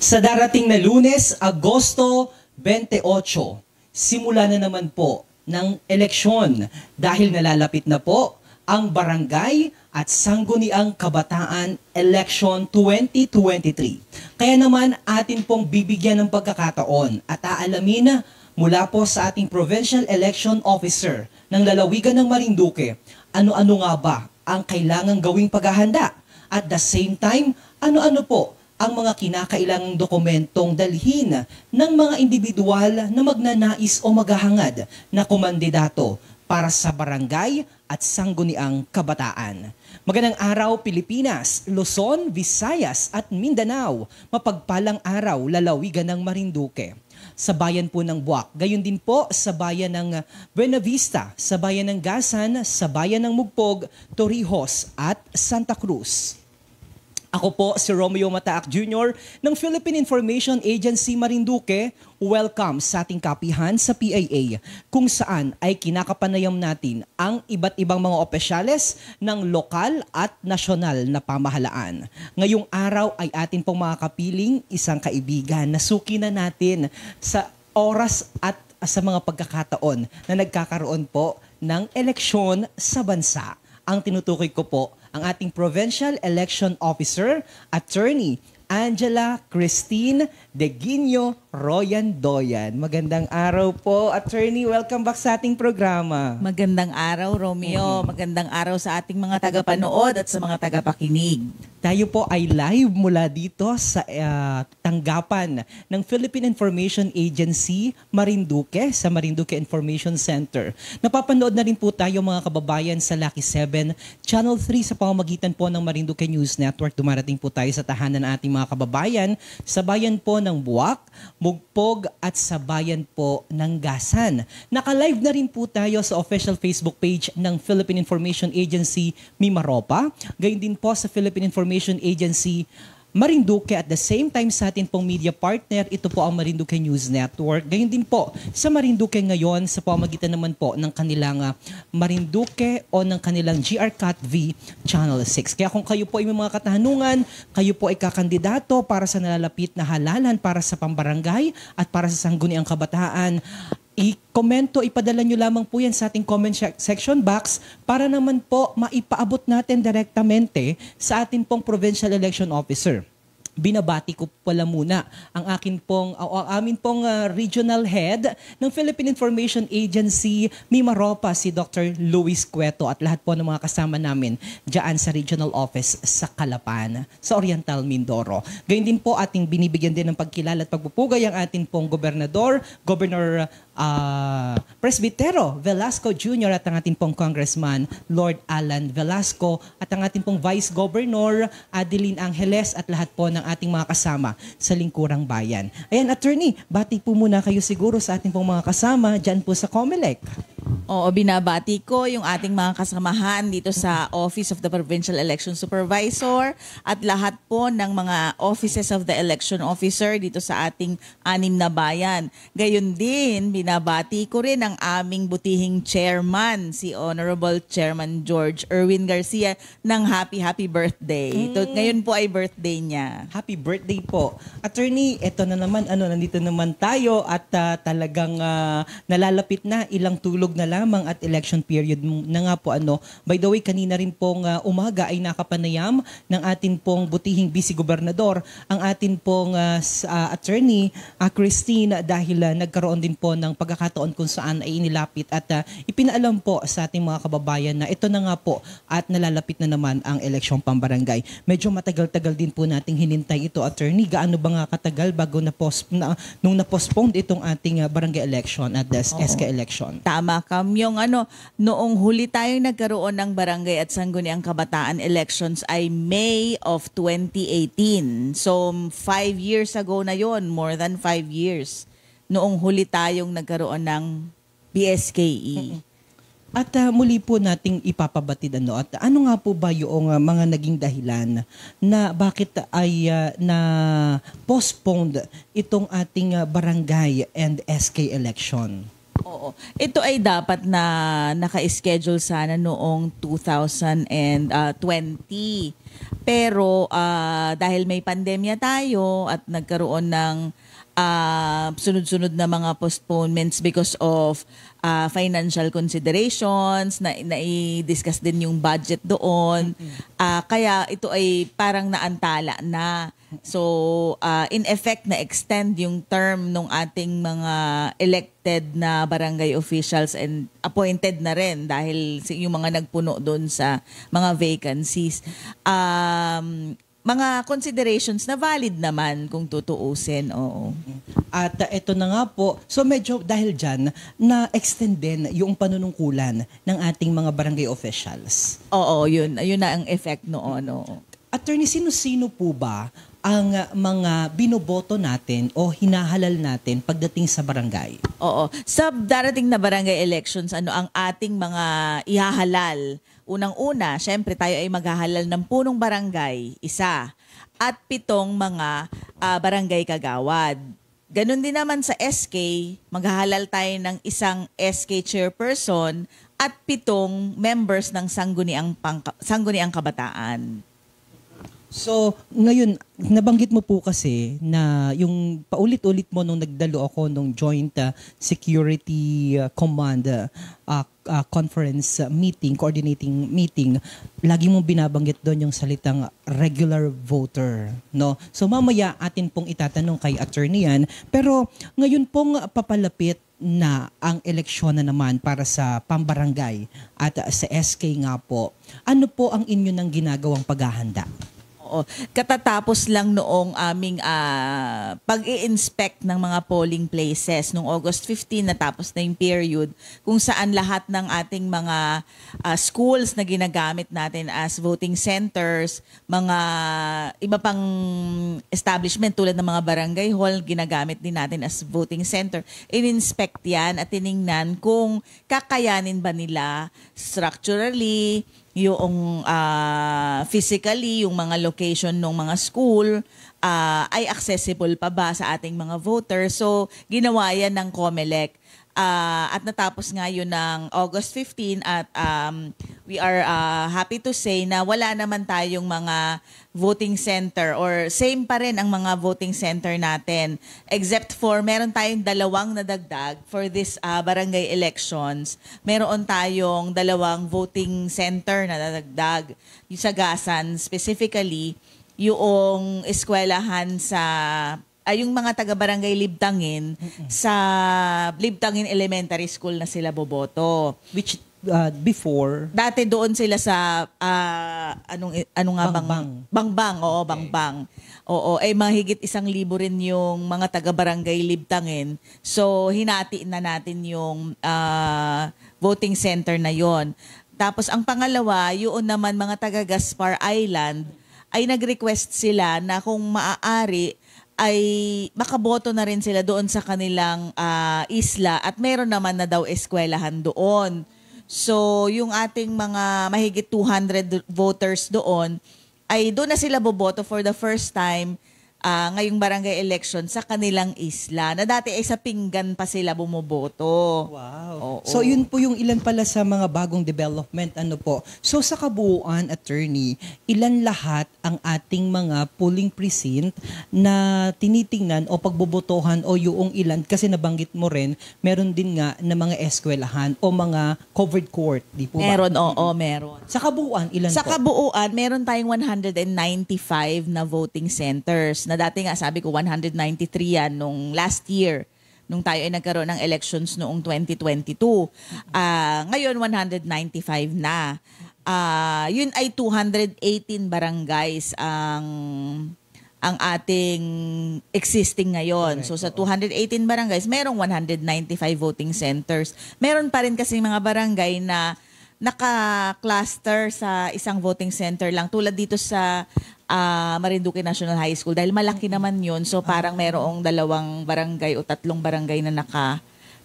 Sa darating na Lunes, Agosto 28, simula na naman po ng eleksyon dahil nalalapit na po ang Barangay at Sangguniang Kabataan Election 2023. Kaya naman atin pong bibigyan ng pagkakataon at aalamin mula po sa ating Provincial Election Officer ng Lalawigan ng Marinduque, ano-ano nga ba ang kailangang gawing paghahanda? At the same time, ano-ano po ang mga kinakailangang dokumentong dalhin ng mga individual na magnanais o maghahangad na kumandidato para sa barangay at sangguniang kabataan. Magandang araw Pilipinas, Luzon, Visayas at Mindanao. Mapagpalang araw lalawigan ng Marinduque. Sa bayan po ng Buwak, gayon din po sa bayan ng Buena Vista, sa bayan ng Gasan, sa bayan ng Mugpog, Torrijos at Santa Cruz. Ako po si Romeo Mataak Jr. ng Philippine Information Agency Marinduque. Welcome sa ating kapihan sa PIA kung saan ay kinakapanayam natin ang iba't ibang mga opisyales ng lokal at nasyonal na pamahalaan. Ngayong araw ay atin pong makakapiling isang kaibigan na suki na natin sa oras at sa mga pagkakataon na nagkakaroon po ng eleksyon sa bansa. Ang tinutukoy ko po ang ating Provincial Election Officer, Attorney Angela Christine Deguino Royan-Doyan. Magandang araw po, Attorney. Welcome back sa ating programa. Magandang araw, Romeo. Magandang araw sa ating mga tagapanood at sa mga tagapakinig. Tayo po ay live mula dito sa tanggapan ng Philippine Information Agency Marinduque sa Marinduque Information Center. Napapanood na rin po tayo mga kababayan sa Lucky 7, Channel 3 sa pamamagitan po ng Marinduque News Network. Dumarating po tayo sa tahanan ng ating mga kababayan sa bayan po ng Buwak, Mugpog at sa bayan po ng Gasan. Naka-live na rin po tayo sa official Facebook page ng Philippine Information Agency Mimaropa. Gayon din po sa Philippine Information Agency Marinduque at the same time sa atin pong media partner, ito po ang Marinduque News Network. Gayon din po sa Marinduque ngayon sa pamamagitan naman po ng kanilang Marinduque o ng kanilang GRCAT V Channel 6. Kaya kung kayo po ay may mga katanungan, kayo po ay kakandidato para sa nalalapit na halalan para sa pambarangay at para sa sangguniang kabataan, i-komento, ipadala nyo lamang po yan sa ating comment section box para naman po maipaabot natin direktamente sa ating pong Provincial Election Officer. Binabati ko pala muna ang amin pong regional head ng Philippine Information Agency Mimaropa, si Dr. Luis Cueto at lahat po ng mga kasama namin dyan sa regional office sa Calapan, sa Oriental Mindoro. Gayun din po ating binibigyan din ng pagkilala at pagpupugay ang ating pong Governor Presbitero Velasco Jr. at ang ating pong Congressman Lord Alan Velasco at ang ating pong Vice Governor Adeline Angeles at lahat po ng ating mga kasama sa lingkurang bayan. Ayan, Attorney, bati po muna kayo siguro sa ating pong mga kasama dyan po sa COMELEC. Oo, binabati ko yung ating mga kasamahan dito sa Office of the Provincial Election Supervisor at lahat po ng mga offices of the election officer dito sa ating 6 na bayan. Gayon din, binabati ko rin ang aming butihing chairman, si Honorable Chairman George Erwin Garcia ng happy birthday. Ngayon po ay birthday niya. Happy birthday po. Attorney, eto na naman, nandito naman tayo at talagang nalalapit na, ilang tulog na lamang at election period na nga po By the way, kanina rin pong umaga ay nakapanayam ng atin pong butihing Vice Gobernador, ang atin pong Attorney Christine dahil nagkaroon din po ng pagkakataon kung saan ay inilapit at ipinaalam po sa ating mga kababayan na ito na nga po at nalalapit na naman ang eleksyong pambarangay. Medyo matagal-tagal din po nating hinintay ito, Attorney. Gaano ba nga katagal bago nung na-postpone itong ating barangay election at the SK election? Tama, Kamyong. Noong huli tayong nagkaroon ng barangay at sangguniang kabataan elections ay May of 2018. So, 5 years ago na yon, more than 5 years. Noong huli tayong nagkaroon ng BSKE. At muli po nating ipapabatid at ano nga po ba yung mga naging dahilan na bakit ay na postponed itong ating barangay and SK election? Oo. Ito ay dapat na naka-schedule sana noong 2020. Pero dahil may pandemya tayo at nagkaroon ng sunod-sunod na mga postponements because of financial considerations, na i-discuss din yung budget doon. Kaya ito ay parang naantala na. So, in effect, na-extend yung term ng ating mga elected na barangay officials and appointed na rin dahil yung mga nagpuno doon sa mga vacancies. Mga considerations na valid naman kung tutuusin, oo. At ito na nga po, so medyo dahil dyan, na-extend din yung panunungkulan ng ating mga barangay officials. Oo, yun na ang effect noon. Oo. Attorney, sino-sino po ba ang mga binoboto natin o hinahalal natin pagdating sa barangay? Oo. Sa darating na barangay elections, ano ang ating mga ihahalal? Unang-una, syempre tayo ay maghahalal ng punong barangay, 1, at 7 mga barangay kagawad. Ganon din naman sa SK, maghahalal tayo ng isang SK chairperson at 7 members ng Sangguniang Kabataan. So, ngayon, nabanggit mo po kasi na yung paulit-ulit mo nung nagdalo ako nung Joint Security Command conference meeting, coordinating meeting, lagi mong binabanggit doon yung salitang regular voter, no? So, mamaya atin pong itatanong kay attorney yan. Pero ngayon pong papalapit na ang eleksyon na naman para sa pambarangay at sa SK nga po, ano po ang inyo nang ginagawang paghahanda? Oo. Katatapos lang noong aming pag-i-inspect ng mga polling places noong August 15, natapos na yung period kung saan lahat ng ating mga schools na ginagamit natin as voting centers, mga iba pang establishment tulad ng mga barangay hall, ginagamit din natin as voting center. In-inspect yan at tiningnan kung kakayanin ba nila structurally, yung physically, yung mga location ng mga school ay accessible pa ba sa ating mga voters. So, ginawa yan ng COMELEC. At natapos nga yun ng August 15 at we are happy to say na wala naman tayong mga voting center or same pa rin ang mga voting center natin except for meron tayong 2 nadagdag for this barangay elections. Meron tayong 2 voting center na nadagdag. Yung sa Gasan specifically, yung eskwelahan sa yung mga taga-barangay Libtangin sa Libtangin Elementary School na sila boboto. Which before? Dati doon sila sa Bangbang. Oo, Okay. Bangbang. Oo, ay mahigit 1,000 rin yung mga taga-barangay Libtangin. So, hinati na natin yung voting center na yon. Tapos, ang pangalawa, yun naman mga taga-Gaspar Island, ay nag-request sila na kung maaari, ay makaboto na rin sila doon sa kanilang isla at meron naman na daw eskwelahan doon. So, yung ating mga mahigit 200 voters doon, ay doon na sila boboto for the first time ngayong barangay election sa kanilang isla. Na dati ay sa Pinggan pa sila bumoboto. Wow. So, yun po yung ilan pala sa mga bagong development. Ano po? So, sa kabuuan, attorney, ilan lahat ang ating mga polling precinct na tinitingnan o pagbobotohan o yung ilan? Kasi nabanggit mo rin, meron din nga na mga eskwelahan o mga covered court. Di po ba? Meron, oo, meron. Sa kabuuan, ilan Sa po? kabuuan, meron tayong 195 na voting centers. Na dati nga, sabi ko, 193 yan nung last year, nung tayo ay nagkaroon ng elections noong 2022. Ngayon, 195 na. Yun ay 218 barangays ang ating existing ngayon. So sa 218 barangays, merong 195 voting centers. Meron pa rin kasi mga barangay na naka-cluster sa isang voting center lang. Tulad dito sa Marinduque National High School. Dahil malaki naman yun. So parang merong 2 barangay o 3 barangay na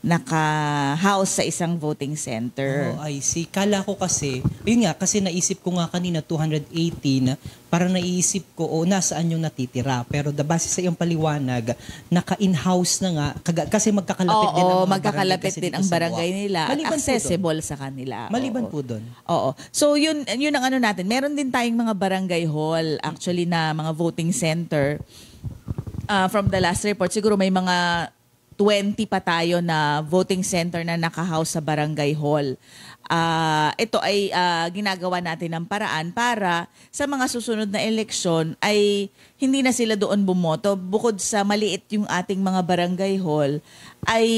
naka-house sa isang voting center. Oh, I see. Kala ko kasi, yun nga, kasi naisip ko nga kanina 218, parang naisip ko, nasaan yung natitira. Pero base sa iyong paliwanag, naka-in-house na nga, kasi magkakalapit din ang mga magkakalapit din ang barangay nila. Maliban Accessible sa kanila. Maliban po doon. Oo. So yun ang ano natin. Meron din tayong mga barangay hall, actually na mga voting center. From the last report, siguro may mga 20 pa tayo na voting center na naka-house sa barangay hall. Ito ay ginagawa natin ng paraan para sa mga susunod na eleksyon ay hindi na sila doon bumoto. Bukod sa maliit yung ating mga barangay hall, ay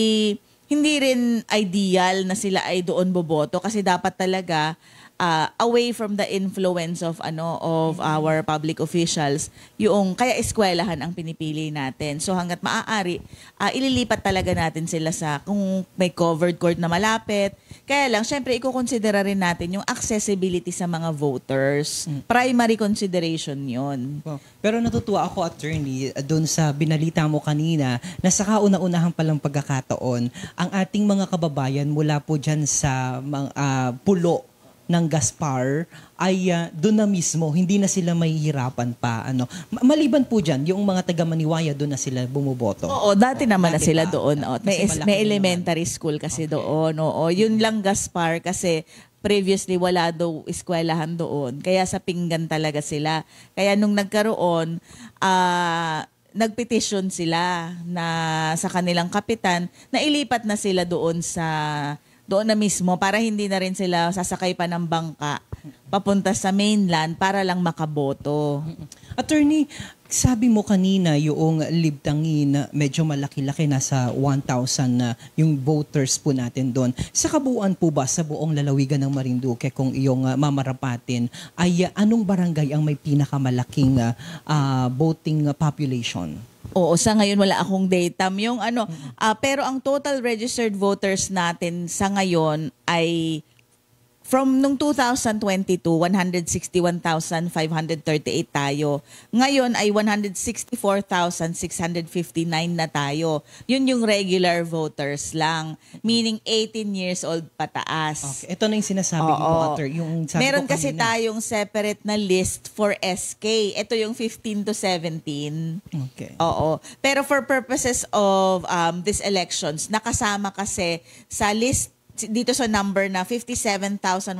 hindi rin ideal na sila ay doon boboto kasi dapat talaga away from the influence of our public officials, yung kaya eskwelahan ang pinipili natin. So hangga't maaari, ililipat talaga natin sila sa kung may covered court na malapit. Kaya lang, syempre, ikukonsidera rin natin yung accessibility sa mga voters. Primary consideration yun. Wow. Pero natutuwa ako, attorney, doon sa binalita mo kanina, na sa kauna-unahan palang pagkakataon, ang ating mga kababayan mula po dyan sa pulo ng Gaspar ay doon na mismo, hindi na sila mahihirapan pa. Maliban po dyan, yung mga taga-Maniwaya doon na sila bumoboto. Oo, dati naman na sila doon. May elementary naman. school kasi doon. Oo, yun lang Gaspar kasi previously wala daw eskwelahan doon. Kaya sa Pinggan talaga sila. Kaya nung nagkaroon, nagpetisyon sila na sa kanilang kapitan na ilipat na sila doon na mismo para hindi na rin sila sasakay pa ng bangka papunta sa mainland para lang makaboto. Attorney, sabi mo kanina yung Libtangin, medyo malaki-laki, nasa 1,000 na yung voters po natin doon. Sa kabuuan po ba sa buong lalawigan ng Marinduque kung iyong mamarapatin, ay anong barangay ang may pinakamalaking voting population? Oo, sa ngayon wala akong data. Pero ang total registered voters natin sa ngayon ay from nung 2022, 161,538 tayo. Ngayon ay 164,659 na tayo. Yun yung regular voters lang. Meaning 18 years old pataas. Okay. Ito na yung sinasabi ko, Attorney. Yung sabi Meron ko kasi kanina, tayong separate na list for SK. Ito yung 15 to 17. Okay. Oo. Pero for purposes of these elections, nakasama kasi sa list dito sa number na 57,195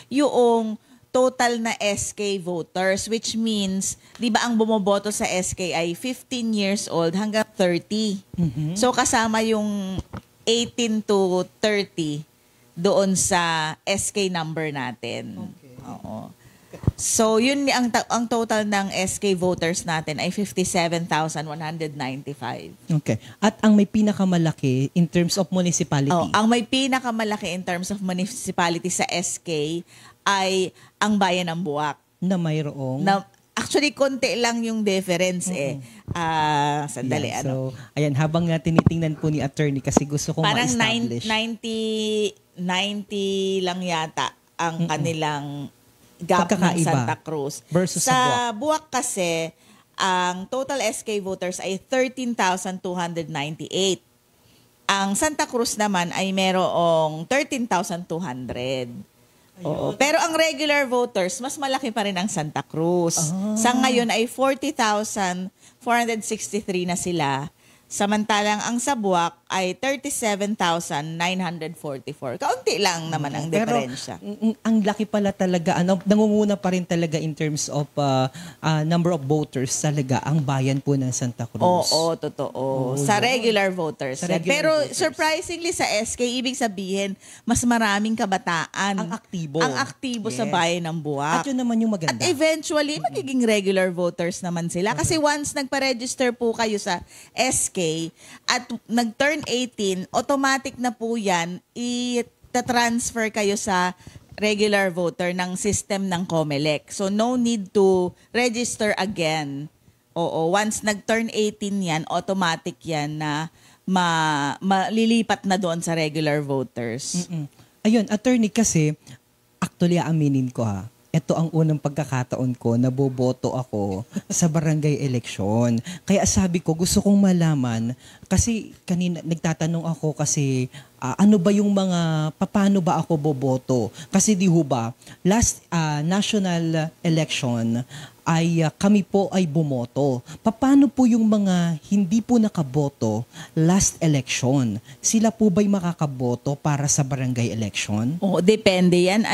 yung total na SK voters, which means, di ba ang bumoboto sa SK ay 15 years old hanggang 30. So kasama yung 18 to 30 doon sa SK number natin. Okay. Oo. So yun ang total ng SK voters natin ay 57,195. Okay. At ang may pinakamalaki in terms of municipality? Ang may pinakamalaki in terms of municipality sa SK ay ang Bayan ng Buwak. Na mayroong? Actually, konti lang yung difference sandali, Yeah, so, ayan, habang tinitingnan po ni attorney kasi gusto kong parang ma-establish. 90 lang yata ang kanilang gap ng Santa Cruz. Versus sa Buwak kasi, ang total SK voters ay 13,298. Ang Santa Cruz naman ay merong 13,200. Oo. Pero ang regular voters, mas malaki pa rin ang Santa Cruz. Sa ngayon ay 40,463 na sila. Samantalang ang sa Buwak ay 37,944. Kaunti lang naman ang diferensya. Pero ang laki pala talaga, nangunguna pa rin talaga in terms of number of voters talaga ang bayan po ng Santa Cruz. Oo, totoo. Sa regular voters. Pero surprisingly sa SK, ibig sabihin, mas maraming kabataan. Ang aktibo. Ang aktibo sa bayan ng Buwak. At yun naman yung maganda. At eventually, magiging regular voters naman sila. Kasi once nagpa-register po kayo sa SK at nag-turn 18, automatic na po yan, i-transfer kayo sa regular voter ng system ng COMELEC. So, no need to register again. Oo, once nag-turn 18 yan, automatic yan na malilipat na doon sa regular voters. Ayun, attorney, kasi actually aminin ko ito ang unang pagkakataon ko na boboto ako sa barangay election. Kaya sabi ko, gusto kong malaman, kasi kanina nagtatanong ako kasi ano ba yung mga, paano ba ako boboto? Kasi di ho ba, last national election, ay kami po ay bumoto. Paano po yung mga hindi po nakaboto last election? Sila po ba'y makakaboto para sa barangay election? Oo, depende yan.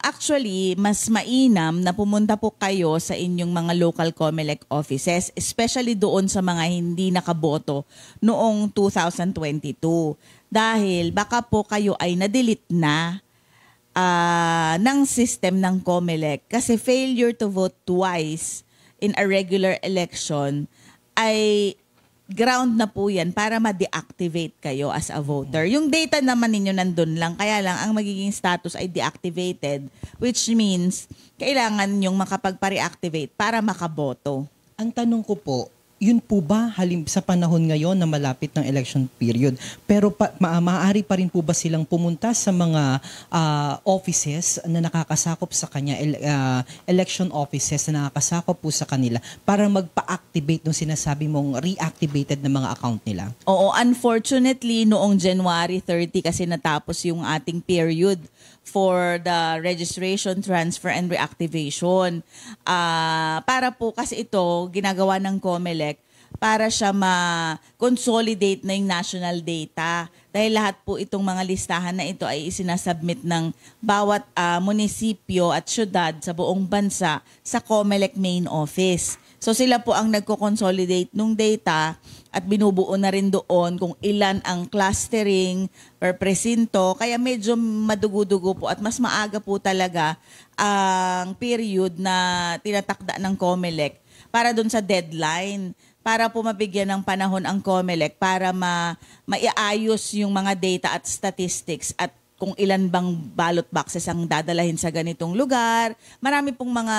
Actually, mas mainam na pumunta po kayo sa inyong mga local COMELEC offices, especially doon sa mga hindi nakaboto noong 2022. Dahil baka po kayo ay na-delete na ng system ng COMELEC kasi failure to vote twice in a regular election ay ground na po yan para ma-deactivate kayo as a voter. Yung data naman ninyo nandun lang, kaya lang ang magiging status ay deactivated, which means kailangan yung makapagpa-reactivate para makaboto. Ang tanong ko po, yun po ba sa panahon ngayon na malapit ng election period? Pero maaari pa rin po ba silang pumunta sa mga offices na nakakasakop sa kanya, election offices na nakakasakop po sa kanila para magpa-activate ng sinasabi mong reactivated na mga account nila? Oo, unfortunately, noong January 30 kasi natapos yung ating period for the registration, transfer, and reactivation. Para po kasi ito, ginagawa ng COMELEC para siya ma-consolidate na yung national data. Dahil lahat po itong mga listahan na ito ay isinasubmit ng bawat munisipyo at syudad sa buong bansa sa COMELEC main office. So sila po ang nagko-consolidate ng data at binubuo na rin doon kung ilan ang clustering per presinto. Kaya medyo madugo-dugo po at mas maaga po talaga ang period na tinatakda ng COMELEC para doon sa deadline, para po mabigyan ng panahon ang COMELEC para maiayos yung mga data at statistics at kung ilan bang ballot boxes ang dadalahin sa ganitong lugar. Marami pong mga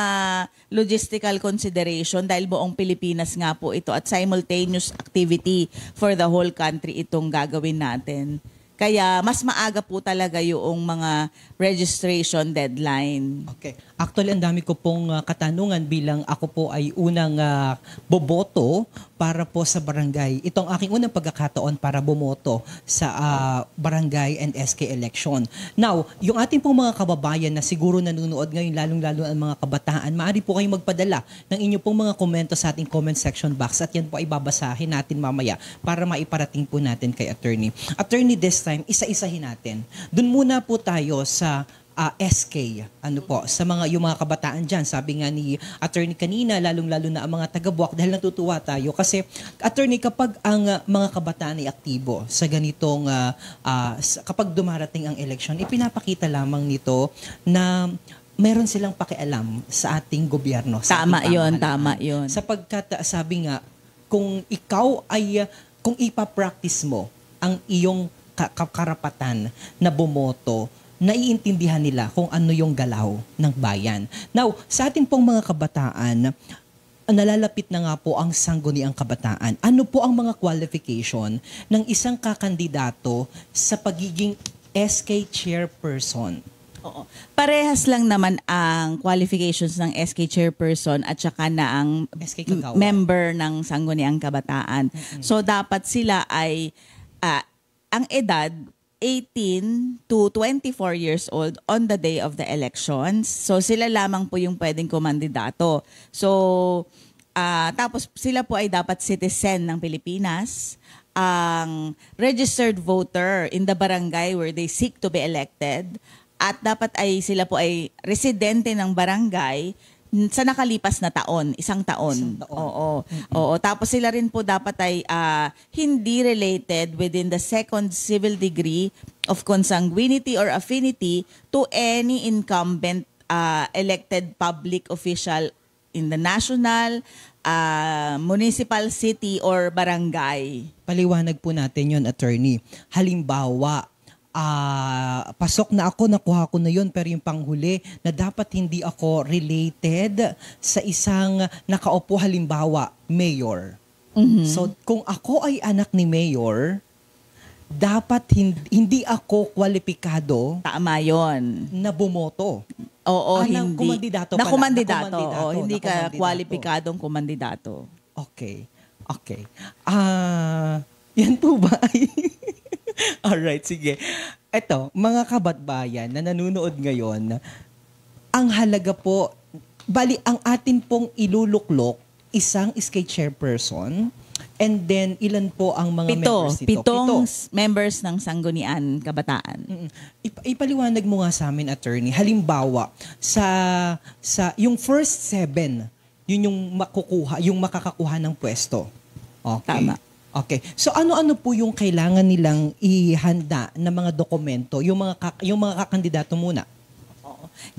logistical consideration dahil buong Pilipinas nga po ito at simultaneous activity for the whole country itong gagawin natin. Kaya mas maaga po talaga yung mga registration deadline. Okay. Actually, ang dami ko pong katanungan bilang ako po ay unang boboto para po sa barangay. Itong aking unang pagkakataon para bumoto sa barangay and SK election. Now, yung ating pong mga kababayan na siguro nanonood ngayon, lalong-lalo ang mga kabataan, maaari po kayong magpadala ng inyo pong mga komento sa ating comment section box at yan po ay babasahin natin mamaya para maiparating po natin kay attorney. Attorney, this time, isa-isahin natin. Doon muna po tayo sa SK, sa yung mga kabataan dyan. Sabi nga ni attorney kanina, lalong-lalo na ang mga taga-Buwak dahil natutuwa tayo. Kasi, attorney, kapag ang mga kabataan ay aktibo sa ganitong, kapag dumarating ang eleksyon, ipinapakita lamang nito na meron silang pakialam sa ating gobyerno. Tama yun. Sapagkat, sabi nga, kung ipapractice mo ang iyong karapatan na bumoto, naiintindihan nila kung ano yung galaw ng bayan. Now, sa atin pong mga kabataan, nalalapit na nga po ang sangguniang kabataan. Ano po ang mga qualification ng isang kakandidato sa pagiging SK chairperson? Oo. Parehas lang naman ang qualifications ng SK chairperson at saka na ang member ng sangguniang kabataan. Mm-hmm. So, dapat sila ay ang edad 18 to 24 years old on the day of the elections. So sila lamang po yung pwedeng kumandidato. So tapos sila po ay dapat citizen ng Pilipinas, ang registered voter in the barangay where they seek to be elected, at dapat ay sila po ay residente ng barangay sa nakalipas na taon, isang taon. Oo. Mm-hmm. Oo. Tapos sila rin po dapat ay hindi related within the second civil degree of consanguinity or affinity to any incumbent elected public official in the national, municipal, city, or barangay. Paliwanag po natin yon, attorney. Halimbawa, pasok na ako, nakuha ko na yun, pero yung panghuli na dapat hindi ako related sa isang nakaupo, halimbawa, mayor. Mm-hmm. So, kung ako ay anak ni mayor, dapat hindi ako kwalipikado tama yon na bumoto. Oo, ng hindi. kumandidato Na pala. kumandidato. Na Hindi ka kumandidato. kwalipikadong kumandidato. Okay. Okay. Yan po ba ay... Alright, sige. Eto, mga kabatbayan na nanonood ngayon, ang halaga po, bali ang atin pong iluluklok, isang SK chairperson, and then ilan po ang mga members nito? Pitong members ng Sanggunian Kabataan. Ipaliwanag mo nga sa amin, attorney. Halimbawa, sa yung first 7, yun yung makakakuha ng pwesto. Okay. Tama. Okay. So ano-ano po yung kailangan nilang ihanda na mga dokumento, yung mga kakandidato muna?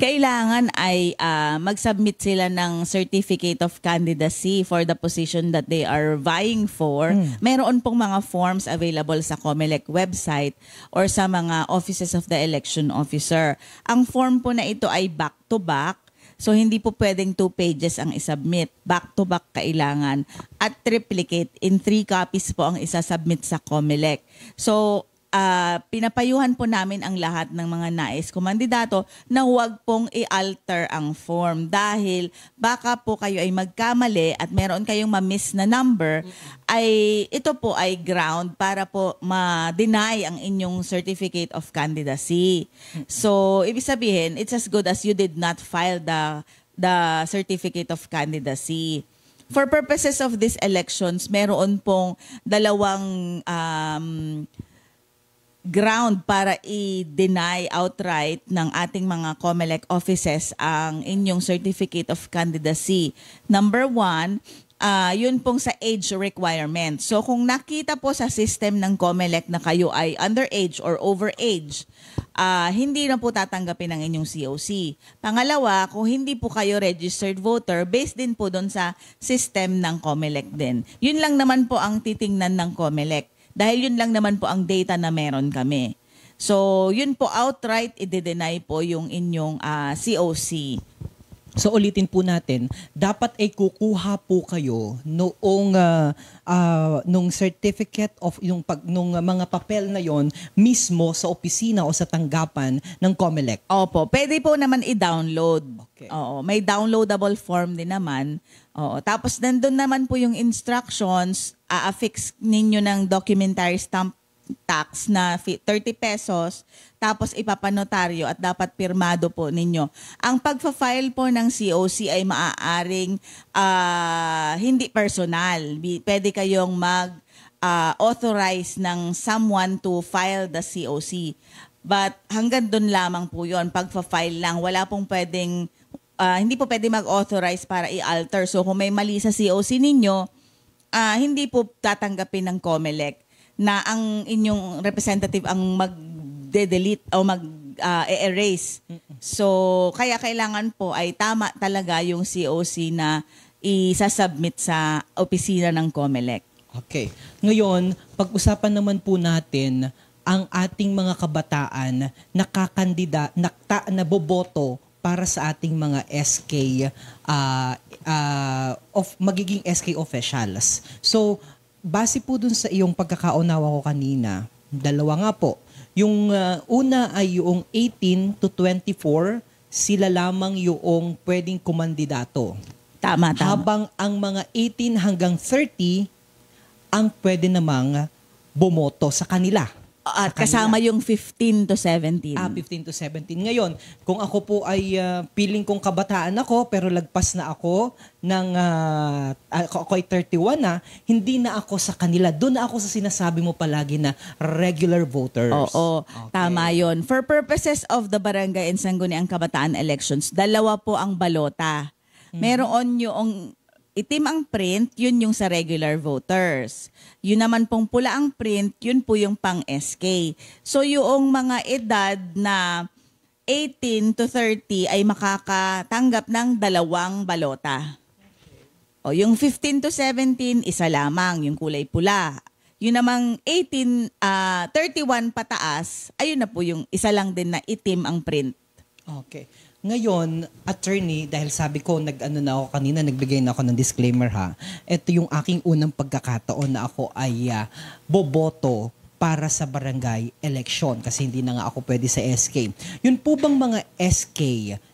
Kailangan ay mag-submit sila ng Certificate of Candidacy for the position that they are vying for. Meron pong mga forms available sa COMELEC website or sa mga offices of the election officer. Ang form po na ito ay back-to-back. So, hindi po pwedeng 2 pages ang isubmit. Back-to-back kailangan. At triplicate. In 3 copies po ang isasubmit sa COMELEC. So, pinapayuhan po namin ang lahat ng mga nais kumandidato na huwag pong i-alter ang form dahil baka po kayo ay magkamali at meron kayong ma-miss na number, ay ito po ay ground para po ma-deny ang inyong Certificate of Candidacy. So, ibig sabihin, it's as good as you did not file the Certificate of Candidacy. For purposes of these elections, meron pong dalawang ground para i-deny outright ng ating mga COMELEC offices ang inyong Certificate of Candidacy. Number 1, yun pong sa age requirement. So kung nakita po sa system ng COMELEC na kayo ay underage or overage, hindi na po tatanggapin ang inyong COC. Pangalawa, kung hindi po kayo registered voter, based din po doon sa system ng COMELEC din. Yun lang naman po ang titingnan ng COMELEC. Dahil yun lang naman po ang data na meron kami. So, yun po outright i-deny po yung inyong COC. So, ulitin po natin, dapat ay kukuha po kayo noong nung certificate of nung mga papel na yon mismo sa opisina o sa tanggapan ng COMELEC. Opo, pwede po naman i-download. Okay. Oo, may downloadable form din naman. Oo, tapos nandun naman po yung instructions, affix ninyo ng documentary stamp tax na 30 pesos, tapos ipapanotaryo at dapat pirmado po ninyo. Ang pagfa-file po ng COC ay maaaring hindi personal. Pwede kayong mag-authorize ng someone to file the COC. But hanggang doon lamang po yun, pagfa-file lang. Wala pong pwedeng, hindi po pwede mag-authorize para i-alter. So kung may mali sa COC ninyo, hindi po tatanggapin ng COMELEC na ang inyong representative ang mag-delete o mag-erase. So, kaya kailangan po ay tama talaga yung COC na isasubmit sa opisina ng COMELEC. Okay. Ngayon, pag-usapan naman po natin ang ating mga kabataan na boboto para sa ating mga SK magiging SK officials. So, base po dun sa iyong pagkakaunawa ko kanina, dalawa nga po. Yung una ay yung 18 to 24, sila lamang yung pwedeng kumandidato. Tama. Habang ang mga 18 hanggang 30, ang pwede namang bumoto sa kanila. At kasama yung 15 to 17. 15 to 17. Ngayon, kung ako po ay feeling kong kabataan ako, pero lagpas na ako ng, ako ay 31 na, hindi na ako sa kanila. Doon na ako sa sinasabi mo palagi na regular voters. Oo, okay. Tama yun. For purposes of the Barangay and Sangguniang Kabataan elections, dalawa po ang balota. Meron yung itim ang print, yun yung sa regular voters. Yun naman pong pula ang print, yun po yung pang-SK. So yung mga edad na 18 to 30 ay makakatanggap ng 2 balota. O yung 15 to 17, isa lamang, yung kulay pula. Yun namang 18, 31 pataas, ayun na po yung isa lang din na itim ang print. Okay. Ngayon, attorney, dahil sabi ko, nagbigay na ako ng disclaimer ha. Ito yung aking unang pagkakataon na ako ay boboto para sa barangay election kasi hindi na nga ako pwede sa SK. Yun po bang mga SK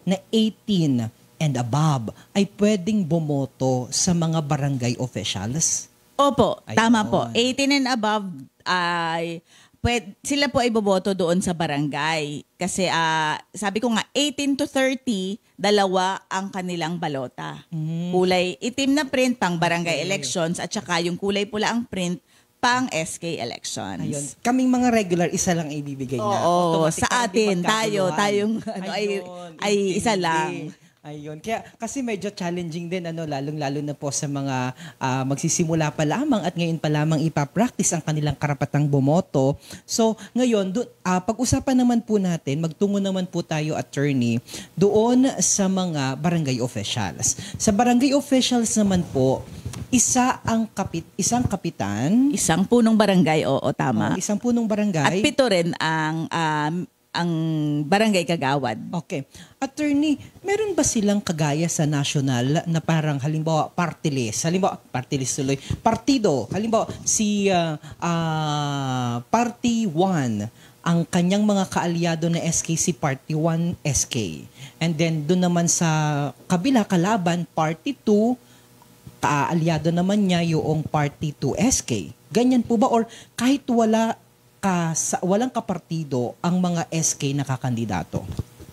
na 18 and above ay pwedeng bumoto sa mga barangay officials? Opo, Ayun. tama po. 18 and above ay sila po ay boboto doon sa barangay. Kasi sabi ko nga 18 to 30, dalawa ang kanilang balota. Kulay itim na print pang barangay elections at saka yung kulay pula ang print pang SK elections. Ayun. Kaming mga regular, isa lang ibibigay na. Oo, Automatic, sa atin, hindi tayong magkakuluhan. ay isa Hindi. lang. Ayun. Kaya kasi medyo challenging din lalong-lalo na po sa mga magsisimula pa lamang at ngayon pa lamang ipa-practice ang kanilang karapatang bumoto. So, ngayon pag-usapan naman po natin, magtungo naman po tayo, attorney, doon sa mga barangay officials. Sa barangay officials naman po, isang kapitan, Isang punong barangay, oo, tama. isang punong barangay. At 7 rin ang barangay kagawad. Okay. Attorney, meron ba silang kagaya sa national na parang halimbawa party list tuloy, partido, halimbawa si Party 1, ang kanyang mga kaalyado na SK si Party 1 SK. And then doon naman sa kabila kalaban, Party 2, kaalyado naman niya yung Party 2 SK. Ganyan po ba? Or kahit walang kapartido ang mga SK na kakandidato?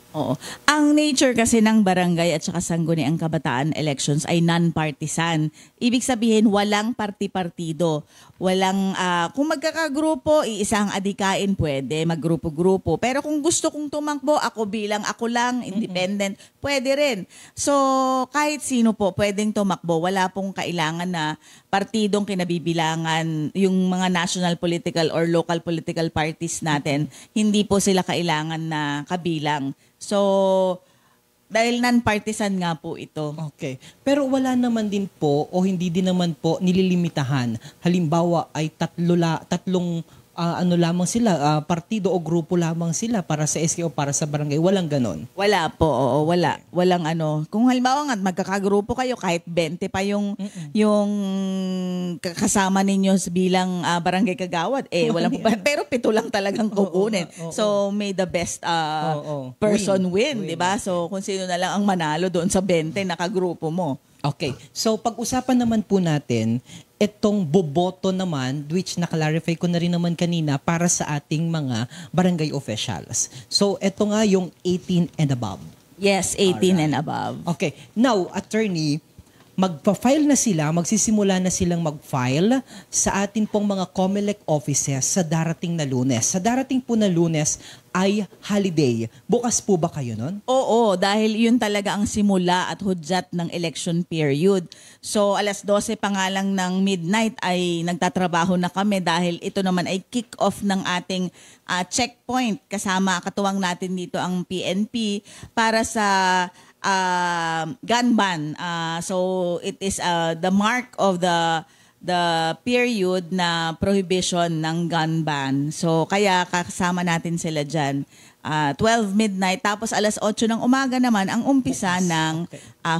Oo. Ang nature kasi ng barangay at saka sangguniang kabataan elections ay non-partisan. Ibig sabihin, walang parti-partido. Walang, kung magkakagrupo, iisang adikain pwede, maggrupo-grupo. Pero kung gusto kong tumakbo, ako lang, independent, pwede rin. So, kahit sino po pwedeng tumakbo. Wala pong kailangan na partidong kinabibilangan, yung mga national political or local political parties natin, hindi po sila kailangan na kabilang. So, dahil non-partisan nga po ito. Okay. Pero wala naman din po o hindi din naman po nililimitahan. Halimbawa ay tatlong lamang sila, partido o grupo lamang sila para sa SK o para sa barangay. Walang ganon. Wala po, oo, wala. Walang ano. Kung halimbawa nga magkakagrupo kayo kahit 20 pa yung kasama ninyo bilang barangay kagawad, walang pero 7 lang talagang kukunin. So may the best person win, 'di ba? So kung sino na lang ang manalo doon sa 20 na kagrupo mo. Okay. So pag-usapan naman po natin itong boboto naman, which na-clarify ko na rin naman kanina para sa ating mga barangay officials. So ito nga yung 18 and above. Yes, 18 and above. Okay. Now, attorney, magpa-file na sila, magsisimula na silang mag-file sa atin pong mga COMELEC offices sa darating na Lunes. Sa darating po na Lunes ay holiday. Bukas po ba kayo nun? Oo, dahil yun talaga ang simula at hudyat ng election period. So, alas 12 pa nga lang ng midnight ay nagtatrabaho na kami dahil ito naman ay kick-off ng ating checkpoint. Kasama katuwang natin dito ang PNP para sa gun ban. So it is the mark of the period na prohibition ng gun ban. So kaya kasama natin sila dyan. 12 midnight, tapos alas 8 ng umaga naman ang umpisa ng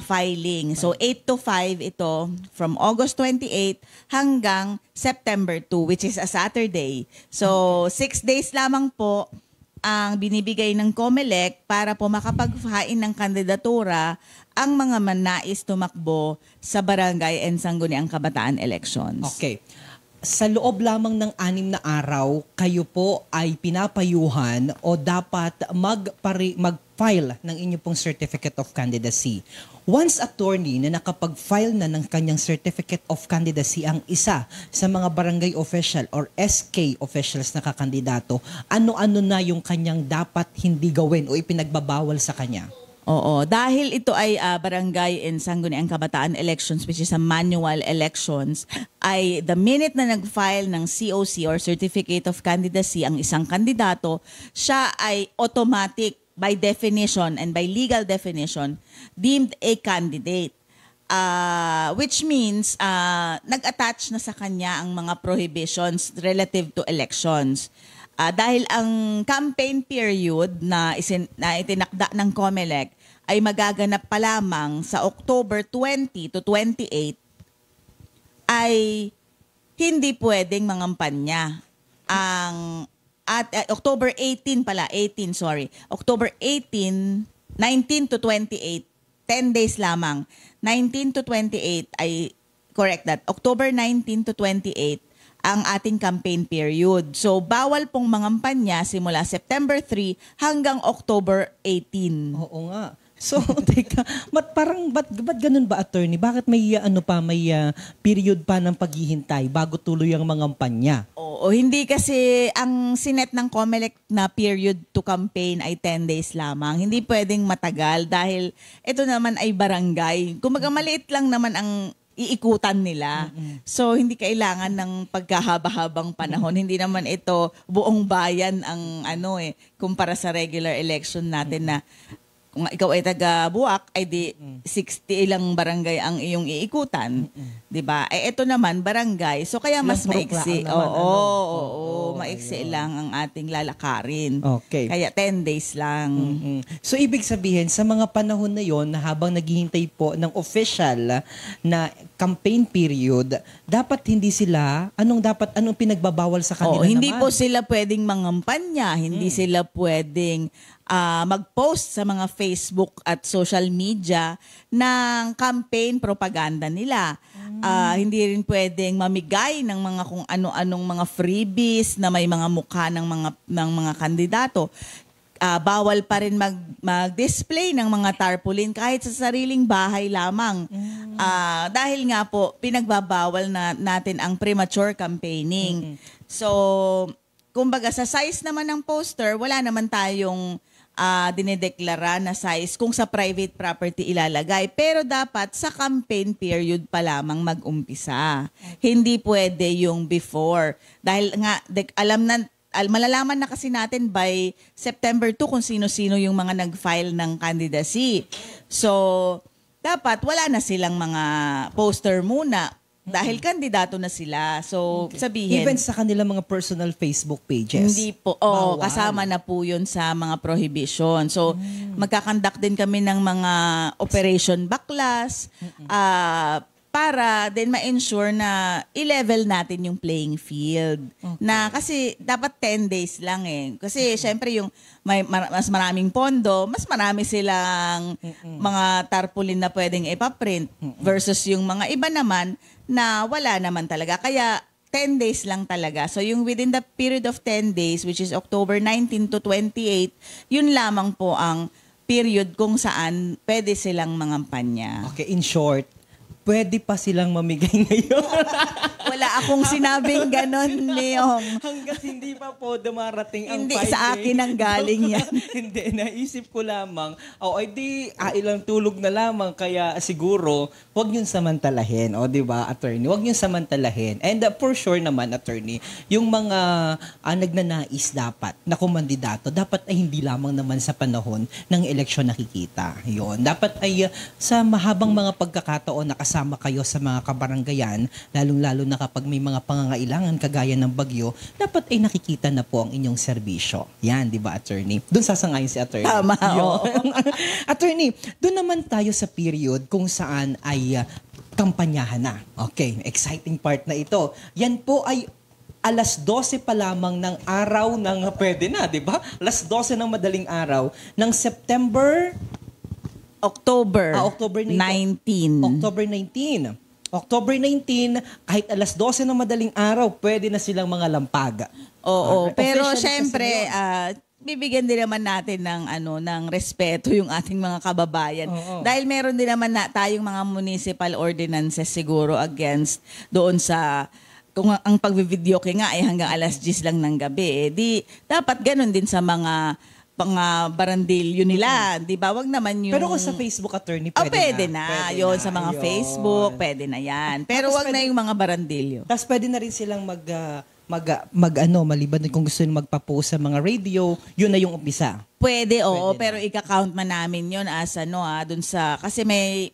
filing. So 8 to 5 ito from August 28 hanggang September 2, which is a Saturday. So 6 days lamang po ang binibigay ng COMELEC para po makapag-fain ng kandidatura ang mga manais tumakbo sa barangay and sangguniang kabataan elections. Okay. Sa loob lamang ng 6 na araw, kayo po ay pinapayuhan o dapat mag-file ng inyong pong Certificate of Candidacy. Once attorney na nakapag-file na ng kanyang Certificate of Candidacy ang isa sa mga barangay official or SK officials na kakandidato, ano-ano na yung kanyang dapat hindi gawin o ipinagbabawal sa kanya? Oo, dahil ito ay barangay and sangguniang kabataan elections, which is a manual elections, ay the minute na nag-file ng COC or Certificate of Candidacy ang isang kandidato, siya ay automatic by definition and by legal definition deemed a candidate. Which means nag-attach na sa kanya ang mga prohibitions relative to elections. Dahil ang campaign period na itinakda ng COMELEC ay magaganap pa lamang sa October 20 to 28, ay hindi pwedeng mangampanya. October 18 pala, 18, sorry. October 18, 19 to 28, 10 days lamang. 19 to 28 ay, correct that, October 19 to 28 ang ating campaign period. So, bawal pong mangampanya simula September 3 hanggang October 18. Oo nga. So, teka, ba't ganun ba, attorney? Bakit may period pa ng paghihintay bago tuloy ang mangampanya? Oo, hindi kasi ang sinet ng COMELEC na period to campaign ay 10 days lamang. Hindi pwedeng matagal dahil ito naman ay barangay. Kumbaga maliit lang naman ang iikutan nila. So, hindi kailangan ng pagkahaba-habang panahon. Hindi naman ito buong bayan ang kumpara sa regular election natin na kung ikaw ay taga Buwak, ay di 60 ilang barangay ang iyong iikutan. 'Di ba? Ito naman barangay. So kaya mas maiksi. Oo, maiksi lang ang ating lalakarin. Okay. Kaya 10 days lang. So ibig sabihin sa mga panahon na 'yon, habang naghihintay po ng official na campaign period, dapat hindi sila anong pinagbabawal sa kanila naman? Hindi po sila pwedeng mangampanya, hindi sila pwedeng mag-post sa mga Facebook at social media ng campaign propaganda nila. Hindi rin pwedeng mamigay ng mga kung ano-anong mga freebies na may mga mukha ng mga kandidato. Bawal pa rin mag-display ng mga tarpaulin kahit sa sariling bahay lamang. Dahil nga po, pinagbabawal natin ang premature campaigning. So, kumbaga sa size naman ng poster, wala naman tayong dinedeklara na size kung sa private property ilalagay. Pero dapat sa campaign period pa lamang mag-umpisa. Hindi pwede yung before. Dahil nga, malalaman na kasi natin by September 2 kung sino-sino yung mga nag-file ng candidacy. So, dapat wala na silang mga poster muna. Dahil kandidato na sila. So, sabihin... Even sa kanilang mga personal Facebook pages? Hindi po. Kasama na po yun sa mga prohibition. So, magkakandak din kami ng mga Operation Baklas para din ma-ensure na i-level natin yung playing field. Na kasi dapat 10 days lang eh. Kasi syempre yung mas maraming pondo, mas marami silang mga tarpaulin na pwedeng ipaprint versus yung mga iba naman na wala naman talaga. Kaya 10 days lang talaga. So yung within the period of 10 days, which is October 19 to 28, yun lamang po ang period kung saan pwede silang mangampanya. Okay, in short, pwede pa silang mamigay ngayon. Wala akong sinabing ganon, Leong. Hanggat hindi pa po dumarating ang 5 Hindi sa akin ang galing yan. Hindi, naisip ko lamang, ilang tulog na lamang, kaya siguro, huwag yun samantalahin. Di ba, attorney? Huwag yun samantalahin. And for sure naman, attorney, yung mga nagnanais dapat na kumandidato, dapat ay hindi lamang naman sa panahon ng eleksyon nakikita. Yun. Dapat ay sa mahabang mga pagkakataon na kasama kayo sa mga kabaranggayan, lalong-lalo na kapag may mga pangangailangan kagaya ng bagyo, dapat ay nakikita na po ang inyong serbisyo. Yan, di ba, attorney? Doon sasangayon si attorney. Tama, Attorney, doon naman tayo sa period kung saan ay kampanyahan na. Okay, exciting part na ito. Yan po ay alas 12 pa lamang ng araw ng pwede na, di ba? Alas 12 ng madaling araw ng September... October 19. October 19, kahit alas 12 ng madaling araw, pwede na silang mga lampag. Pero syempre, bibigyan din naman natin ng respeto yung ating mga kababayan. Dahil meron din naman tayong mga municipal ordinances siguro against doon sa kung ang pagvi-videoke nga ay hanggang alas 10 lang ng gabi. Dapat ganun din sa mga barandilyo nila. Di ba? Wag naman yung... Pero kung sa Facebook, attorney, pwede na. Pwede yun, sa mga Facebook, pwede na yan. Pero wag na yung mga barandilyo. Tapos pwede na rin silang maliban kung gusto nyo magpa-post sa mga radio, yun na yung umpisa. Pwede, pero ika-count man namin yun as dun sa, kasi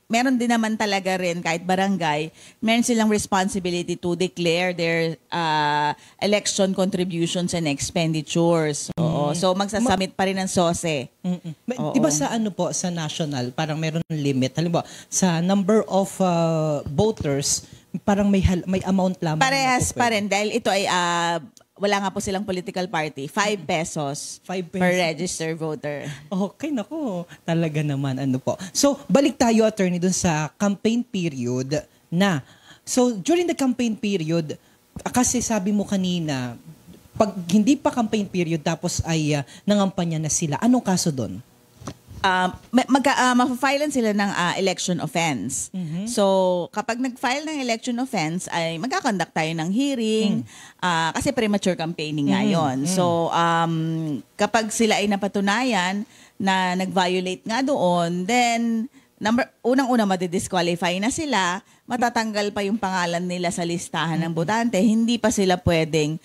meron din naman talaga rin, kahit barangay, meron silang responsibility to declare their election contributions and expenditures. So magsasubmit pa rin ng SOSE. Di ba sa sa national, parang meron limit. Halimbawa, sa number of voters, parang may amount lamang. Parehas pa rin dahil ito ay wala nga po silang political party, 5 pesos, 5 per pesos. registered voter. Okay, nako. Talaga naman, ano po. So, balik tayo, attorney, dun sa campaign period na. So, during the campaign period, kasi sabi mo kanina, pag hindi pa campaign period tapos ay nangampanya na sila, anong kaso doon? Mapafilean sila ng election offense. So, kapag nag-file ng election offense, ay magkakonduct tayo ng hearing kasi premature campaigning nga yun. So, kapag sila ay napatunayan na nag-violate nga doon, then unang-una madidisqualify na sila, matatanggal pa yung pangalan nila sa listahan ng botante, hindi pa sila pwedeng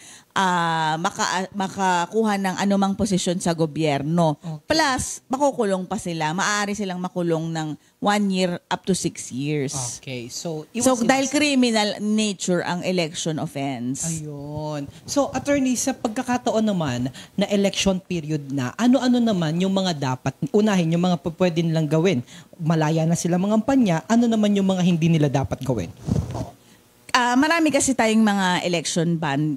makakuha ng anumang posisyon sa gobyerno. Okay. Plus, makukulong pa sila. Maaari silang makulong ng 1 year up to 6 years. Okay, so Dahil criminal nature ang election offense. Ayun. So, attorney, sa pagkakataon naman na election period na, ano-ano naman yung mga dapat, unahin yung mga pwede nilang gawin? Malaya na sila mga kampanya, ano naman yung mga hindi nila dapat gawin? Marami kasi tayong mga election ban.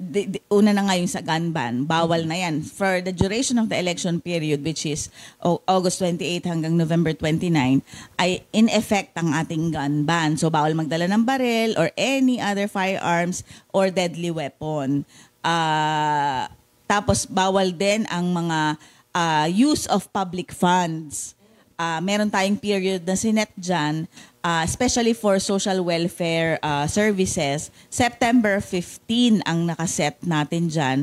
Una na nga yung sa gun ban. Bawal na yan. For the duration of the election period, which is August 28 hanggang November 29, ay in effect ang ating gun ban. So, bawal magdala ng baril or any other firearms or deadly weapon. Tapos, bawal din ang mga use of public funds. Meron tayong period na sinet dyan, especially for social welfare services. September 15 ang nakaset natin dyan.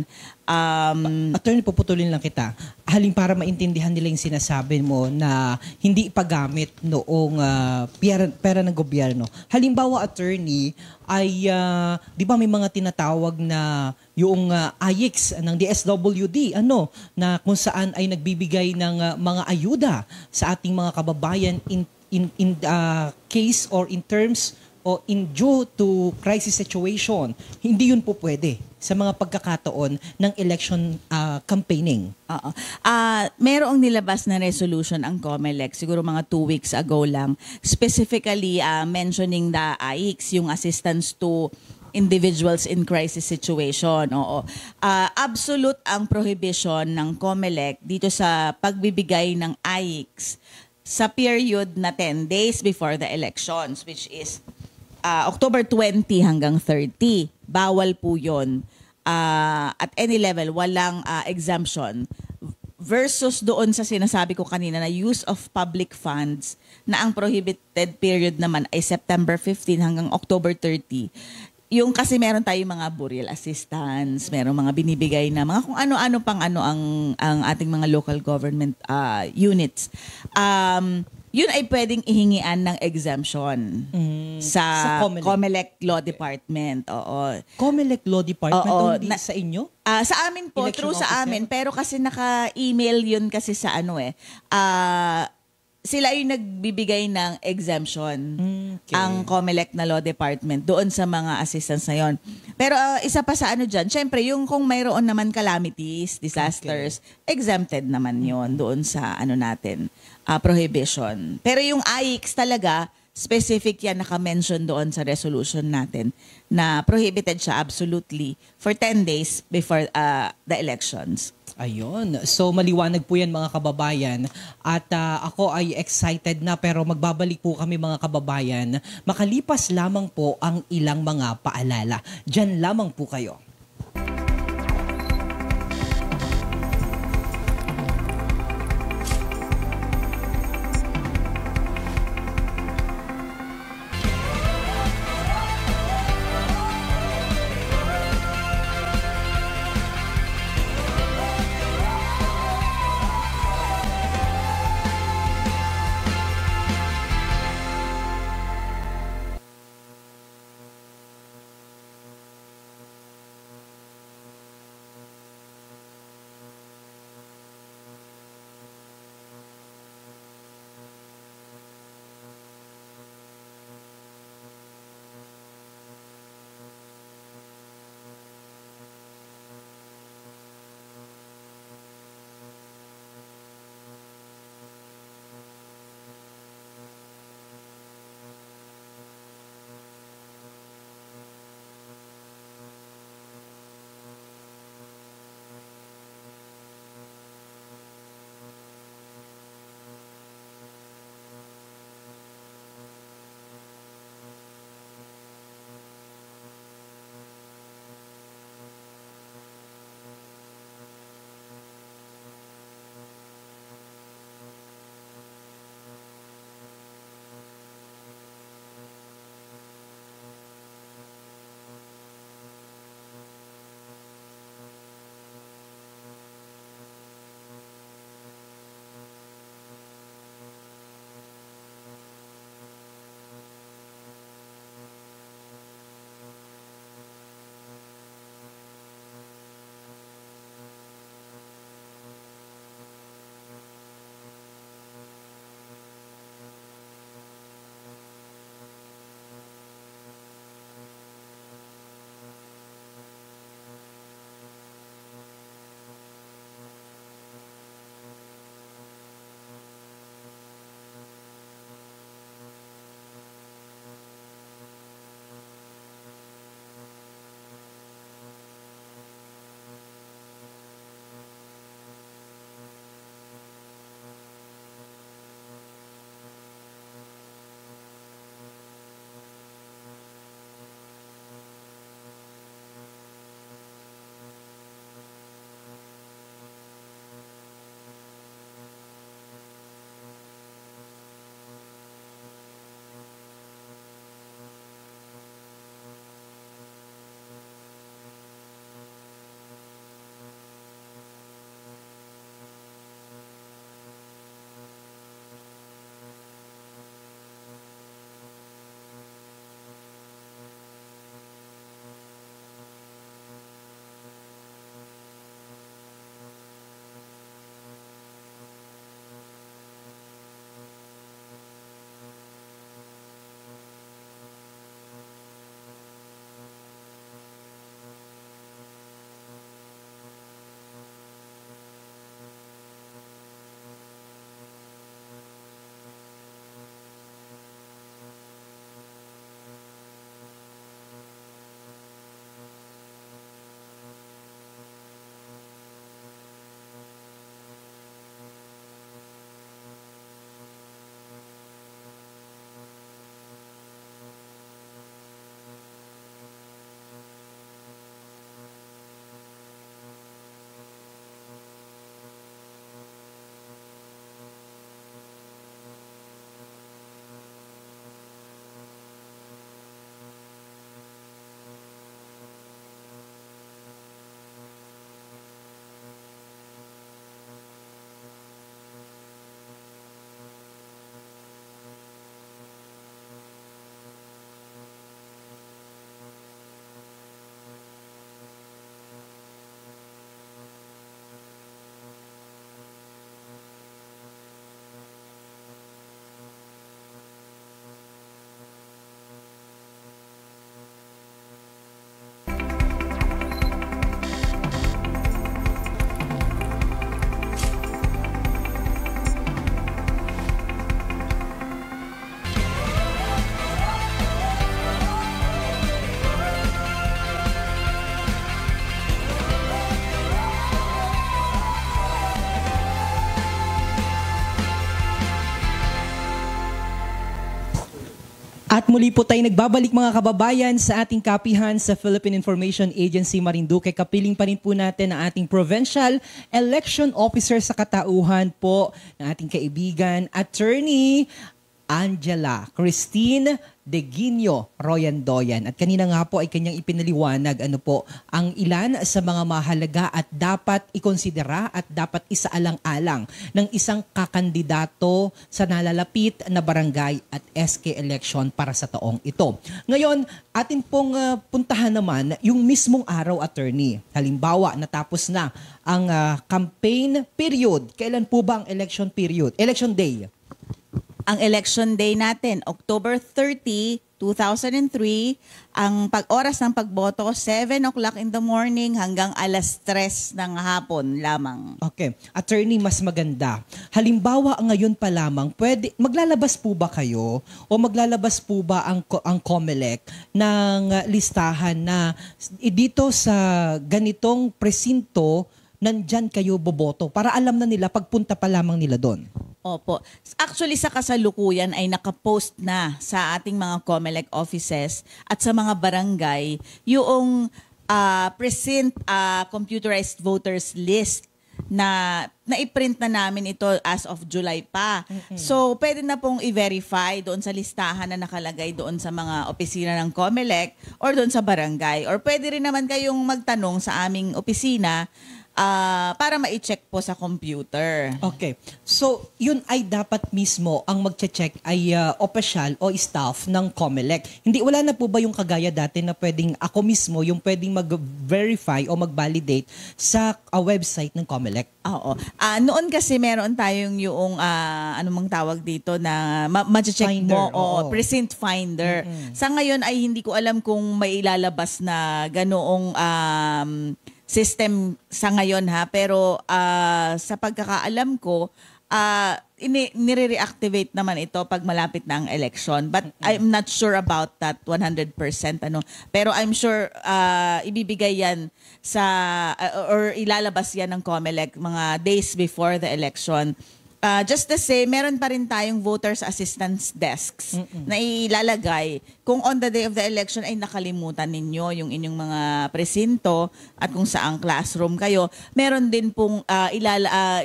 Attorney, puputulin lang kita. Haling para maintindihan nila yung sinasabi mo na hindi ipagamit noong pera ng gobyerno. Halimbawa, attorney, ay di ba may mga tinatawag na yung AYIX ng DSWD, na kung saan ay nagbibigay ng mga ayuda sa ating mga kababayan in case or in terms o in due to crisis situation. Hindi yun po pwede sa mga pagkakataon ng election campaigning. Merong nilabas na resolution ang COMELEC, siguro mga 2 weeks ago lang, specifically mentioning the AIX, yung assistance to individuals in crisis situation. Oo. Absolute ang prohibition ng COMELEC dito sa pagbibigay ng AIX sa period na 10 days before the elections, which is October 20 hanggang 30. Bawal po yun. At any level, walang exemption. Versus doon sa sinasabi ko kanina na use of public funds na ang prohibited period naman ay September 15 hanggang October 30. Yung kasi meron tayong mga burial assistance, meron mga binibigay na mga kung ano-ano pang ang ating mga local government units. Yun ay pwedeng ihingian ng exemption sa COMELEC Law Department. Oo. COMELEC Law Department, Oo, hindi sa inyo? Sa amin po, Election true sa officer? amin, pero kasi naka-email yun kasi sa sila yung nagbibigay ng exemption, Okay. ang COMELEC na Law Department, doon sa mga assistance na yun. Pero isa pa sa dyan, syempre yung kung mayroon naman calamities, disasters, exempted naman yon doon sa natin, prohibition. Pero yung AIX talaga, specific yan, naka-mention doon sa resolution natin na prohibited siya absolutely for 10 days before the elections. Ayun. So maliwanag po yan mga kababayan. At ako ay excited na pero magbabalik po kami mga kababayan. Makalipas lamang po ang ilang mga paalala. Diyan lamang po kayo. At muli po tayo nagbabalik mga kababayan sa ating kapihan sa Philippine Information Agency Marinduque. Kapiling pa rin po natin ang ating Provincial Election Officer sa katauhan po ng ating kaibigan, Attorney Angela Christine Deguino Royandoyan. At kanina nga po ay kanyang ipinaliwanag ang ilan sa mga mahalaga at dapat ikonsidera at dapat isaalang-alang ng isang kakandidato sa nalalapit na barangay at SK election para sa taong ito. Ngayon, atin pong puntahan naman yung mismong araw, attorney. Halimbawa, natapos na ang campaign period. Kailan po ba ang election period? Election day? Ang election day natin, October 30, 2003, ang oras ng pagboto, 7 o'clock in the morning hanggang alas 3 ng hapon lamang. Okay. Attorney, mas maganda. Halimbawa, ngayon pa lamang, maglalabas po ba kayo o maglalabas po ba ang COMELEC ng listahan na dito sa ganitong presinto, nandyan kayo boboto para alam na nila pagpunta pa lamang nila doon? Opo. Actually, sa kasalukuyan ay nakapost na sa ating mga COMELEC offices at sa mga barangay yung precinct computerized voters list na i-print na namin ito as of July pa. Mm-hmm. So, pwede na pong i-verify doon sa listahan na nakalagay doon sa mga opisina ng COMELEC or doon sa barangay. Or pwede rin naman kayong magtanong sa aming opisina para ma-check po sa computer. Okay. So, yun ay dapat mismo ang mag-check ay opisyal o staff ng COMELEC. Wala na po ba yung kagaya dati na pwedeng ako mismo yung pwedeng mag-verify o mag-validate sa website ng COMELEC? Oo. Noon kasi meron tayong yung anong tawag dito na ma-check mo precinct finder. Mm-hmm. Sa ngayon ay hindi ko alam kung may ilalabas na ganoong system sa ngayon pero sa pagkakaalam ko nire-reactivate naman ito pag malapit na ang election, but I'm not sure about that 100% pero I'm sure ibibigay yan sa or ilalabas yan ng COMELEC mga days before the election. Just the same, meron pa rin tayong voters assistance desks na ilalagay kung on the day of the election ay nakalimutan ninyo yung inyong mga presinto at kung saang classroom kayo. Meron din pong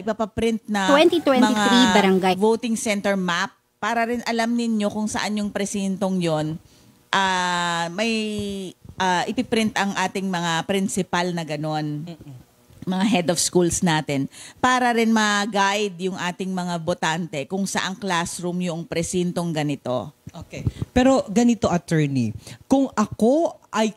ipapaprint na 2023 mga barangay voting center map para rin alam ninyo kung saan yung presintong yon. May ipiprint ang ating mga principal na ganon. Mga head of schools natin para rin ma-guide yung ating mga botante kung saang classroom yung presintong ganito. Okay. Pero ganito, attorney, kung ako ay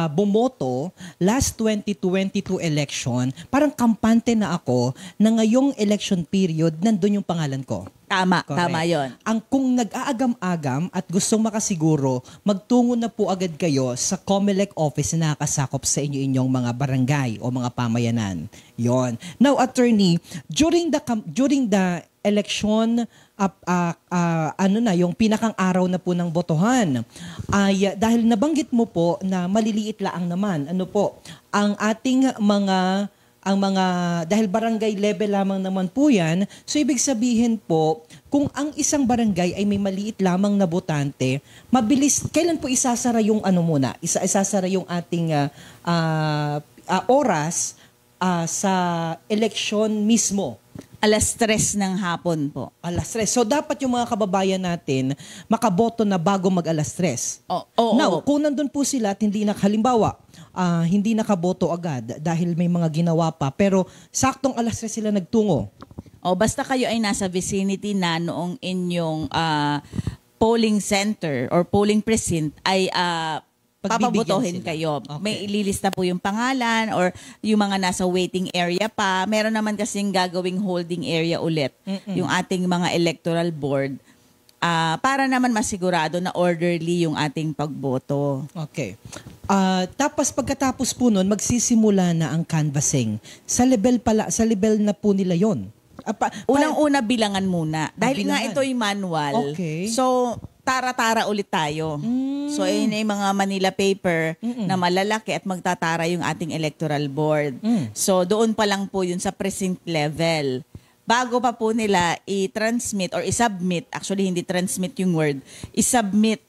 bumoto last 2022 election, parang kampante na ako na ngayong election period, nandun yung pangalan ko. Tama, correct. Tama yon. Ang kung nag-aagam-agam at gustong makasiguro, magtungo na po agad kayo sa COMELEC office na nakasakop sa inyong mga barangay o mga pamayanan. Yon. Now, attorney, during the election, yung pinakang araw na po ng botohan, ay dahil nabanggit mo po na maliliit lang naman, ang ating dahil barangay level lamang naman po yan, so ibig sabihin po, kung ang isang barangay ay may maliit lamang na botante, mabilis, kailan po isasara yung isasara yung ating oras sa election mismo? Alas 3 ng hapon po. Alas 3. So dapat yung mga kababayan natin makaboto na bago mag alas 3. Now, kung nandun po sila at hindi halimbawa, hindi nakaboto agad dahil may mga ginawa pa, pero saktong alas 3 sila nagtungo. Basta kayo ay nasa vicinity na noong inyong polling center or polling precinct ay papabotohin kayo. Okay. May ililista po yung pangalan or yung mga nasa waiting area pa. Meron naman kasing gagawing holding area ulit yung ating mga electoral board para naman masigurado na orderly yung ating pagboto. Okay. Tapos pagkatapos po nun, magsisimula na ang canvassing. Sa level na po nila yon. Unang-una bilangan muna. Dahil nga ito'y manual. Okay. So, tara-tara ulit tayo. So, ayun ay mga Manila paper na malalaki at magtatara yung ating electoral board. So, doon pa lang po yun sa precinct level. bago pa po nila i-transmit or i-submit, actually hindi transmit yung word, i-submit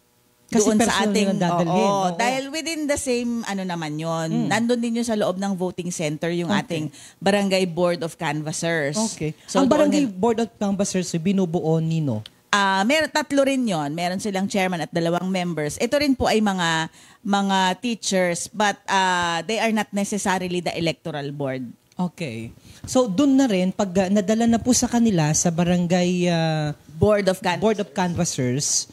Kasi doon sa personal ating nilang dadalhin. Oo. dahil within the same naman yon. Nandun din yun sa loob ng voting center yung ating Barangay Board of Canvassers. Okay. So Ang doon Barangay Board of Canvassers, binubuo nino? meron tatlo rin yon. Meron silang chairman at 2 members. Ito rin po ay mga teachers, but they are not necessarily the electoral board. Okay. So doon na rin, pag nadala na po sa kanila sa Barangay Board of Board of Canvassers,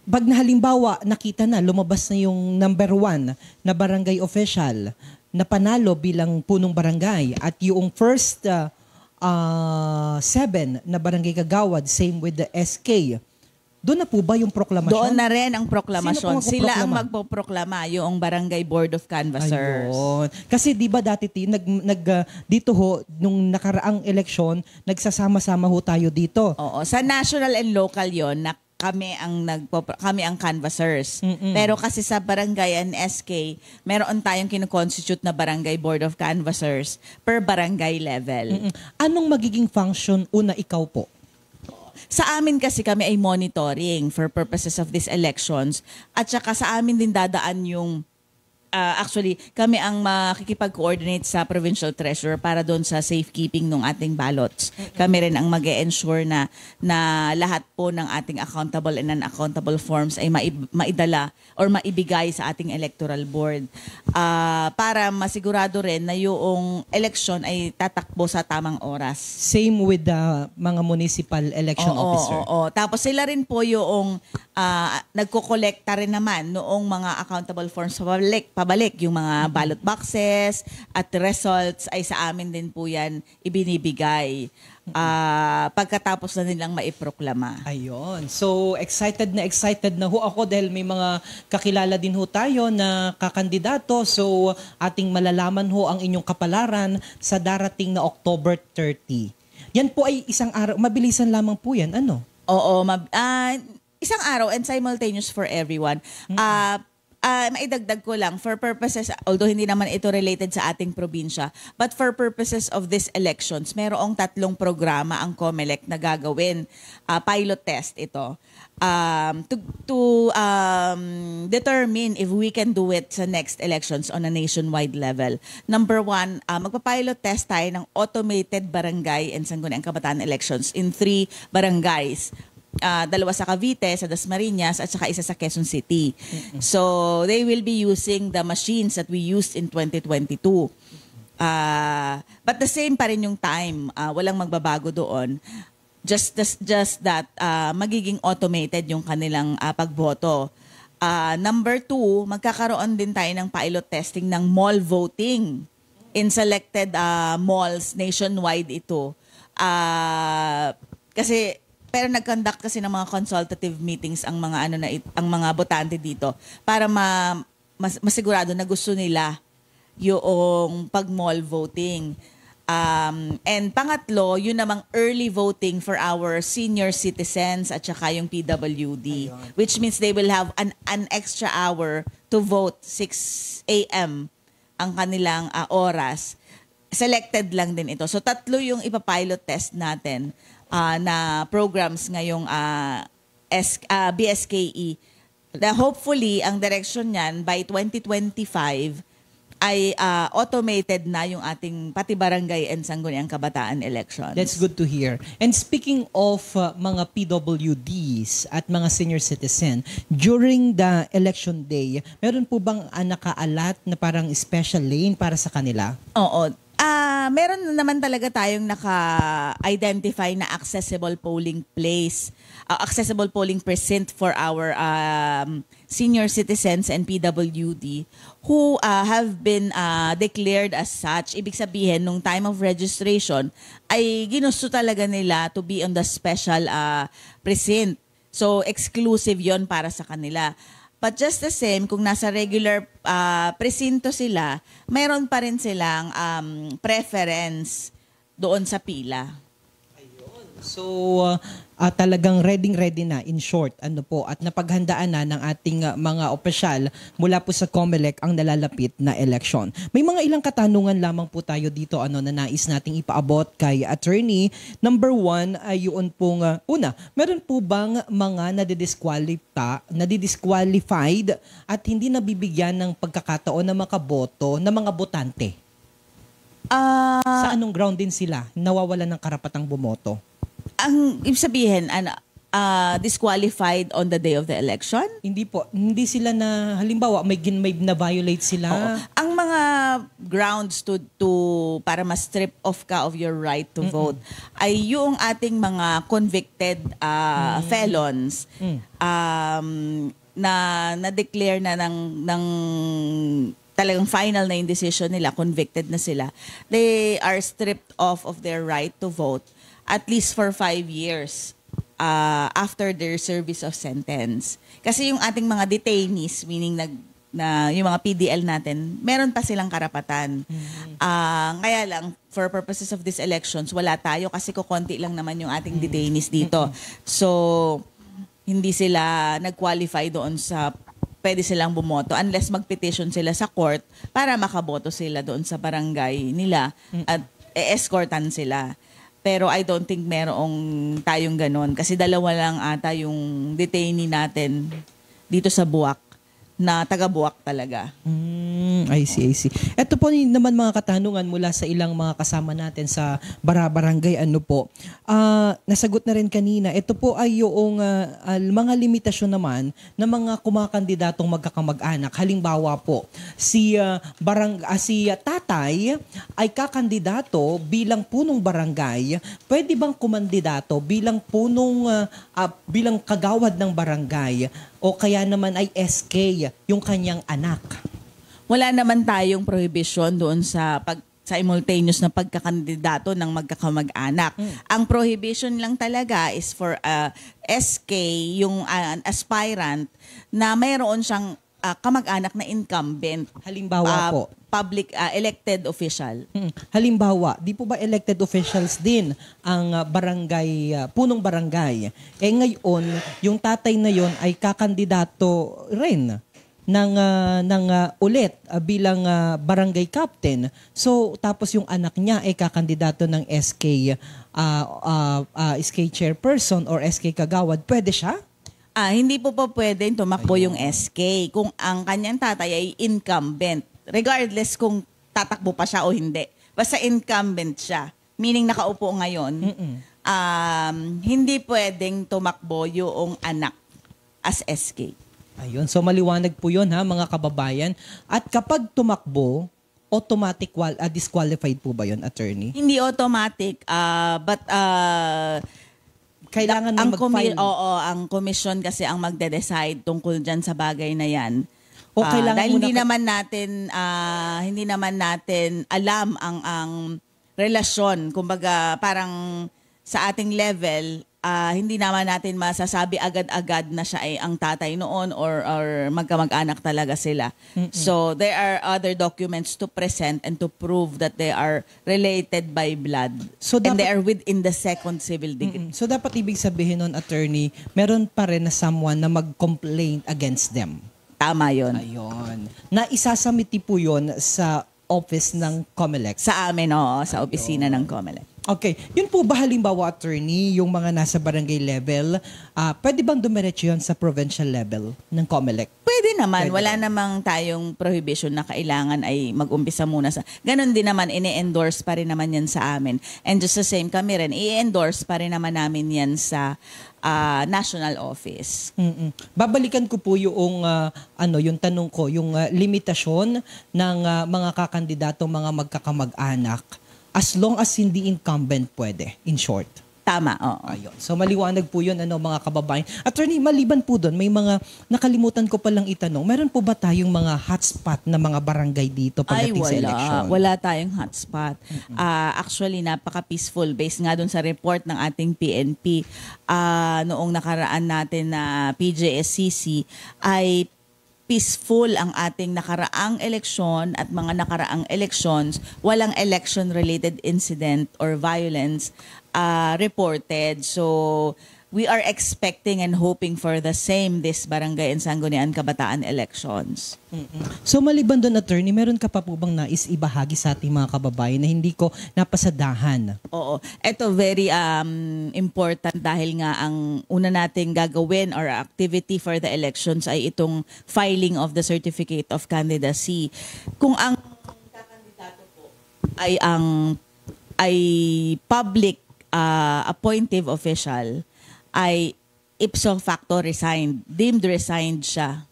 pag na halimbawa nakita na, lumabas na yung number 1 na barangay official na panalo bilang punong barangay at yung first 7 na barangay kagawad, same with the SK, doon na po ba yung proklamasyon? Doon na rin ang proklamasyon. Sino po Sila ang magpoproklama? magpoproklama, yung Barangay Board of Canvassers. Ayun. Kasi di ba dati dito ho, nung nakaraang eleksyon, nagsasama-sama ho tayo dito. Oo, sa national and local yon na kami ang canvassers. Pero kasi sa barangay and SK, meron tayong kino-constitute na Barangay Board of Canvassers per barangay level. Anong magiging function una ikaw po? Sa amin kasi kami ay monitoring for purposes of these elections at saka sa amin din dadaan yung actually, kami ang makikipag-coordinate sa provincial treasurer para doon sa safekeeping ng ating ballots. Kami rin ang mag-e-ensure na lahat po ng ating accountable and unaccountable forms ay maidala or maibigay sa ating electoral board para masigurado rin na yung election ay tatakbo sa tamang oras. Same with the mga municipal election officer. Oo. Tapos sila rin po yung nagko-collecta rin naman noong mga accountable forms pabalik yung mga ballot boxes at results ay sa amin din po yan ibinibigay pagkatapos na nilang maiproklama. Ayun. So, excited na ho ako dahil may mga kakilala din ho tayo na kakandidato. So, ating malalaman ho ang inyong kapalaran sa darating na October 30. Yan po ay isang araw. Mabilisan lamang po yan. Ano? Oo. Isang araw and simultaneous for everyone. Maidagdag ko lang, for purposes, although hindi naman ito related sa ating probinsya, but for purposes of these elections, merong 3 programa ang COMELEC na gagawin. Pilot test ito. To determine if we can do it sa next elections on a nationwide level. Number 1, magpa-pilot test tayo ng automated barangay and sangguniang kabataan elections in 3 barangays. 2 sa Cavite, sa Dasmariñas, at saka 1 sa Quezon City. So, they will be using the machines that we used in 2022. But the same pa rin yung time. Walang magbabago doon. Just that magiging automated yung kanilang pagboto. Number 2, magkakaroon din tayo ng pilot testing ng mall voting in selected malls nationwide ito. Pero nag-conduct kasi ng mga consultative meetings ang mga botante dito para masigurado na gusto nila yung pag-mall voting. And pangatlo, yun namang early voting for our senior citizens at saka yung PWD, which means they will have an extra hour to vote, 6 a.m. ang kanilang oras. Selected lang din ito. So 3 yung ipapilot test natin na programs ngayong BSKE. Hopefully, ang direction niyan by 2025 ay automated na yung ating pati barangay and sangguniang kabataan elections. That's good to hear. And speaking of mga PWDs at mga senior citizen, during the election day, meron po bang nakaalat na parang special lane para sa kanila? Oo. Meron naman talaga tayong naka-identify na accessible polling place, accessible polling precinct for our senior citizens and PWD who have been declared as such. Ibig sabihin, nung time of registration, ay ginusto talaga nila to be on the special precinct. So, exclusive yon para sa kanila. But just the same, kung nasa regular presinto sila, mayroon pa rin silang preference doon sa pila. So, talagang ready na, in short, at napaghandaan na ng ating mga opisyal mula po sa COMELEC ang nalalapit na eleksyon. May mga ilang katanungan lamang po tayo dito na nais nating ipaabot kay attorney. Number 1 ay yun pong, una, meron po bang mga nadidisqualified at hindi nabibigyan ng pagkakataon na makaboto na mga botante? Sa anong ground din sila nawawalan ng karapatang bumoto? Ang ibig sabihin, disqualified on the day of the election? Hindi po. Hindi sila halimbawa, may na-violate sila. Oo. Ang mga grounds para ma-strip off ka of your right to vote ay yung ating mga convicted felons na declare na ng talagang final na yung decision nila, convicted na sila. They are stripped off of their right to vote at least for 5 years after their service of sentence. Kasi yung ating mga detainees, meaning yung mga PDL natin, meron pa silang karapatan. Kaya lang, for purposes of these elections, wala tayo kasi kukonti lang naman yung ating detainees dito. So, hindi sila nag-qualify doon sa pwede silang bumoto unless mag-petition sila sa court para makaboto sila doon sa barangay nila at e-escortan sila. Pero I don't think merong tayong ganon kasi dalawa lang ata yung detainee natin dito sa Buwak na taga-Buwak talaga. I see. Ito po naman mga katanungan mula sa ilang mga kasama natin sa barangay. Nasagot na rin kanina. Ito po ay yung mga limitasyon naman ng mga kumakandidatong magkakamag-anak. Halimbawa po, si tatay ay kakandidato bilang punong barangay. Pwede bang kumandidato bilang bilang kagawad ng barangay o kaya naman ay SK yung kanyang anak? Wala naman tayong prohibition doon sa simultaneous na pagkakandidato ng magkakamag-anak. Ang prohibition lang talaga is for SK, yung aspirant, na mayroon siyang kamag-anak na incumbent. Halimbawa po? Public elected official. Halimbawa, di po ba elected officials din ang punong barangay? Ngayon, yung tatay na yon ay kakandidato rin ng ulit bilang barangay captain. So tapos yung anak niya ay kakandidato ng SK chairperson or SK kagawad. Pwede siya? Hindi po pwedeng tumakbo yung SK kung ang kanyang tatay ay incumbent. Regardless kung tatakbo pa siya o hindi. Basta incumbent siya. Meaning nakaupo ngayon. Hindi pwedeng tumakbo yung anak as SK. Ayun. So maliwanag po yun mga kababayan. At kapag tumakbo, automatic disqualified po ba yun, attorney? Hindi automatic. But kailangan na mag-file. Ang commission kasi ang magde-decide tungkol dyan sa bagay na yan. O kailangan dahil hindi naman natin alam ang relasyon. Kumbaga parang sa ating level, hindi naman natin masasabi agad-agad na siya ay ang tatay noon or magkamag-anak talaga sila. So there are other documents to present and to prove that they are related by blood. So and they are within the second civil degree. So dapat ibig sabihin nun, attorney, meron pa rin na someone na mag-complain against them. Tama yun. Ayun. Na isasamiti po yun sa office ng COMELEC. Sa amin, sa opisina ng COMELEC. Okay. Yun po ba halimbawa, attorney, yung mga nasa barangay level, pwede bang dumiretso yun sa provincial level ng COMELEC? Pwede naman. Wala namang tayong prohibition na kailangan ay mag-umpisa muna sa... Ganon din naman, ini-endorse pa rin naman yan sa amin. And just the same kami rin, i-endorse pa rin naman namin yan sa national office. Babalikan ko po yung yung tanong ko, yung limitasyon ng mga kakandidato, mga magkakamag-anak. As long as hindi incumbent pwede, in short. Tama, oo. Ayun. So maliwanag po yun, mga kababayan. Attorney, maliban po doon, may mga nakalimutan ko palang itanong. Meron po ba tayong mga hotspot na mga barangay dito pagdating sa election? Wala tayong hotspot. Actually, napaka-peaceful. Based nga doon sa report ng ating PNP, noong nakaraan natin na PJSCC, ay peaceful ang ating nakaraang eleksyon at mga nakaraang elections, walang election-related incident or violence reported. So, we are expecting and hoping for the same this Barangay and Sangguniang Kabataan elections. So maliban doon, attorney, meron ka pa po bang nais ibahagi sa ating mga kababayan na hindi ko napasadahan? Oo. Ito very important dahil nga ang una nating gagawin or activity for the elections ay itong filing of the Certificate of Candidacy. Kung ang kakandidato po ay public appointive official, ay ipso facto resigned, deemed resigned siya.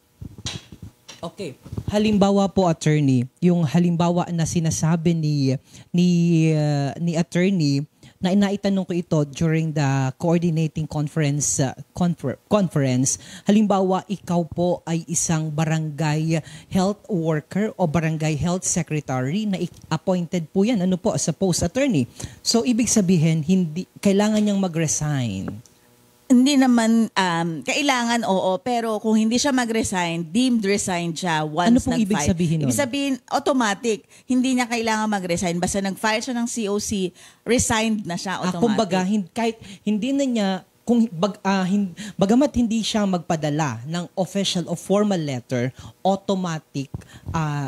Okay. Halimbawa po, attorney, yung halimbawa na sinasabi ni attorney na inaitanong ko ito during the coordinating conference, halimbawa ikaw po ay isang barangay health worker o barangay health secretary na appointed po yan, ano po, sa post, attorney. So ibig sabihin, hindi kailangan niyang mag-resign. Hindi naman, kailangan oo, pero kung hindi siya mag-resign, deemed resigned siya once ano pong nag-file. ibig sabihin nun? Ibig sabihin, automatic. Hindi niya kailangan mag-resign. Basta nag-file siya ng COC, resigned na siya automatic. Kumbaga, kahit hindi na niya, bagamat hindi siya magpadala ng official o formal letter, automatic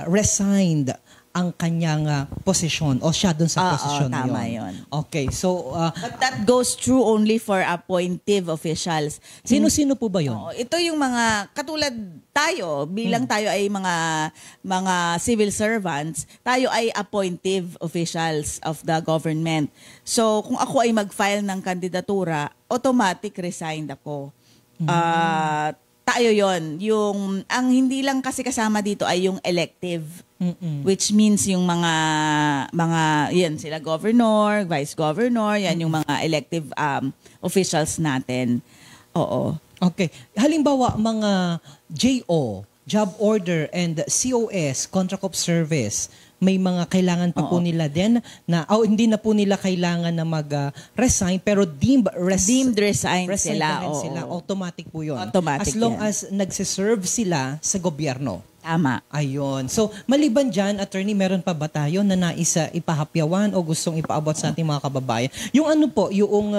resigned ang kanyang posisyon o siya dun sa posisyon na tama yun. yun. Okay, so but that goes true only for appointive officials. Sino-sino po ba yun? Ito yung mga katulad tayo bilang tayo ay mga civil servants, tayo ay appointive officials of the government. So kung ako ay mag-file ng kandidatura, automatic resigned ako. Tayo yon. Yung ang hindi lang kasi kasama dito ay yung elective. Which means yung mga yan sila governor, vice governor, yan yung mga elective officials natin. Oo. Okay. Halimbawa, mga JO, job order and COS, contract of service, may mga kailangan pa po nila din na hindi na po nila kailangan na mag-resign pero deemed resigned sila. Sila. Automatic po yun. Automatic as long yan. as nagsiserve sila sa gobyerno. Tama. Ayun. So, maliban dyan, attorney, meron pa ba tayo na naisa ipahapyawan o gustong ipaabot sa ating mga kababayan? Yung ano po, yung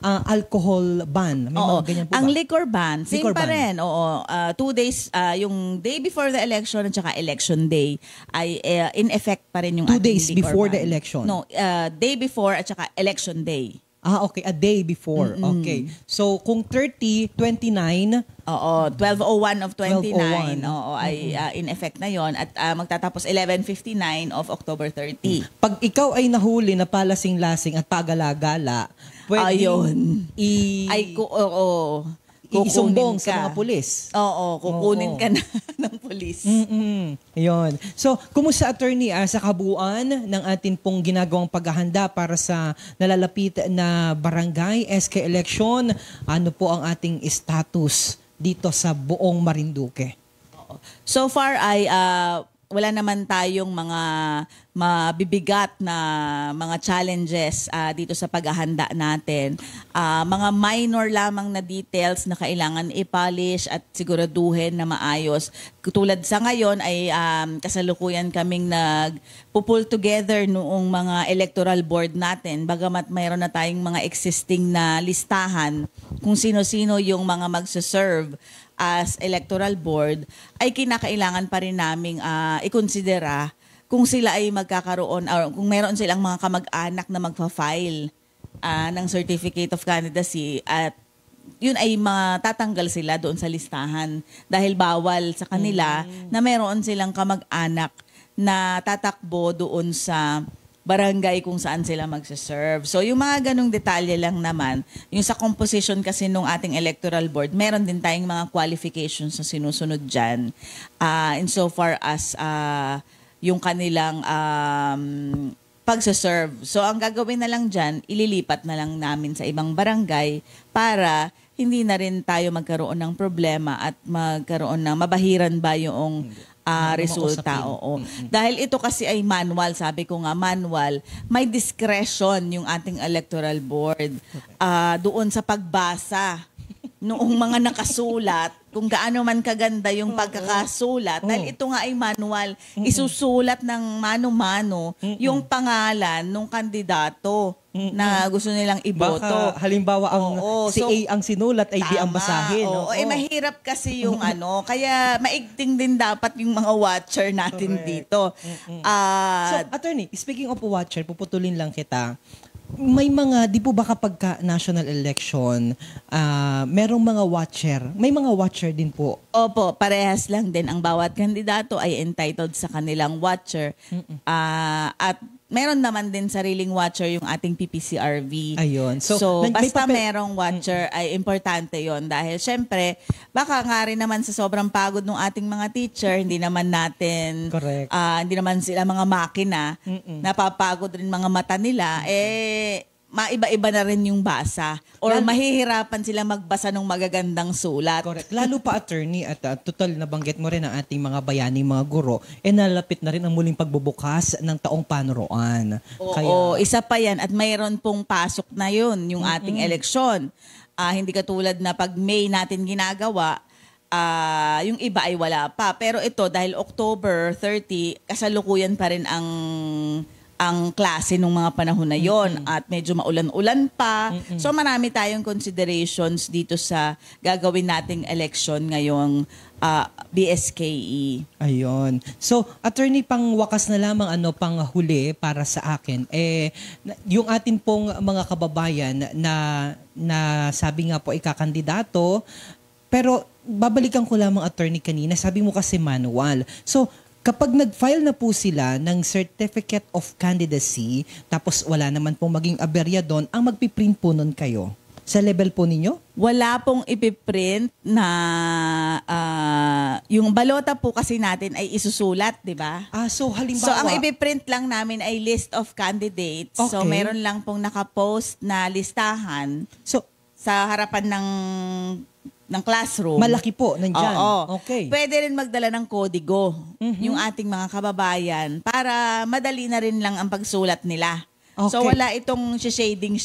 alcohol ban. May mga ganyan po Ang ba? liquor ban, same pa rin. Oo. 2 days, yung day before the election at saka election day ay in effect pa rin yung 2 ating days liquor before ban. the election? No, day before at saka election day. Okay. A day before. Okay. So, kung 30, 29... Oo, 12:01 of 29. 12:01. Oo, ay in effect na yon at magtatapos 11:59 of October 30. Pag ikaw ay nahuli na palasing-lasing at pagalagala, pwedeng isumbong sa mga pulis. Oo, kukunin ka na ng pulis. Yun. So, kumusta, attorney, sa kabuuan ng atin pong ginagawang paghahanda para sa nalalapit na barangay SK election, ano po ang ating status dito sa buong Marinduque? So far ay wala naman tayong mga mabibigat na mga challenges dito sa paghahanda natin. Mga minor lamang na details na kailangan i-polish at siguraduhin na maayos. Tulad sa ngayon ay kasalukuyan kaming nag-pull together noong mga electoral board natin. Bagamat mayroon na tayong mga existing na listahan kung sino-sino yung mga magsaserve as electoral board, ay kinakailangan pa rin naming ikonsidera kung sila ay magkakaroon or kung meron silang mga kamag-anak na magfa-file ng Certificate of Candidacy at yun ay matatanggal sila doon sa listahan dahil bawal sa kanila na meron silang kamag-anak na tatakbo doon sa barangay kung saan sila magsaserve. So yung mga ganong detalye lang naman, yung sa composition kasi nung ating electoral board, meron din tayong mga qualifications na sinusunod dyan insofar as yung kanilang pagsaserve. So ang gagawin na lang dyan, ililipat na lang namin sa ibang barangay para hindi na rin tayo magkaroon ng problema at magkaroon ng mabahiran ba yung resulta. Oo. Dahil ito kasi ay manual, sabi ko nga manual, may discretion yung ating electoral board doon sa pagbasa noong mga nakasulat, kung gaano man kaganda yung pagkakasulat, dahil ito nga ay manual, isusulat ng mano-mano yung pangalan ng kandidato na gusto nilang iboto. Baka halimbawa si so, A ang sinulat ay B ang basahin. Oo, mahirap kasi yung kaya maigting din dapat yung mga watcher natin dito. So, attorney, speaking of watcher, puputulin lang kita. May mga, di po ba kapag national election, merong mga watcher, may mga watcher din po? Opo, parehas lang din. Ang bawat kandidato ay entitled sa kanilang watcher. At meron naman din sariling watcher yung ating PPCRV. Ayun. So basta merong watcher ay importante yon dahil syempre, baka nga rin naman sa sobrang pagod ng ating mga teacher, hindi naman natin, correct. Hindi naman sila mga makina, napapagod rin mga mata nila, maiba-iba na rin yung basa or mahihirapan sila magbasa ng magagandang sulat. Correct. Lalo pa, attorney, at total nabanggit mo rin ang ating mga bayani, mga guro, nalapit na rin ang muling pagbubukas ng taong panuruan. Oo, isa pa yan at mayroon pong pasok na yun, yung ating eleksyon. Hindi katulad na pag May natin ginagawa, yung iba ay wala pa. Pero ito, dahil October 30, kasalukuyan pa rin ang klase nung mga panahon na yon at medyo maulan-ulan pa. So marami tayong considerations dito sa gagawin nating election ngayong BSKE. Ayun. So, attorney, pang wakas na lamang, pang huli para sa akin, yung atin pong mga kababayan na sabi nga po ikakandidato, pero babalikan ko lamang, attorney, kanina, sabi mo kasi manual. So, kapag nag-file na po sila ng Certificate of Candidacy, tapos wala naman pong maging aberya doon, ang magpiprint po nun kayo? Sa level po ninyo? Wala pong ipiprint na yung balota po kasi natin ay isusulat, di ba? So halimbawa... So ang ipiprint lang namin ay list of candidates. Okay. So meron lang pong nakapost na listahan sa harapan ng classroom. Malaki po, nandyan. Oo. Okay. Pwede rin magdala ng kodigo yung ating mga kababayan para madali na rin lang ang pagsulat nila. Okay. So wala itong shading.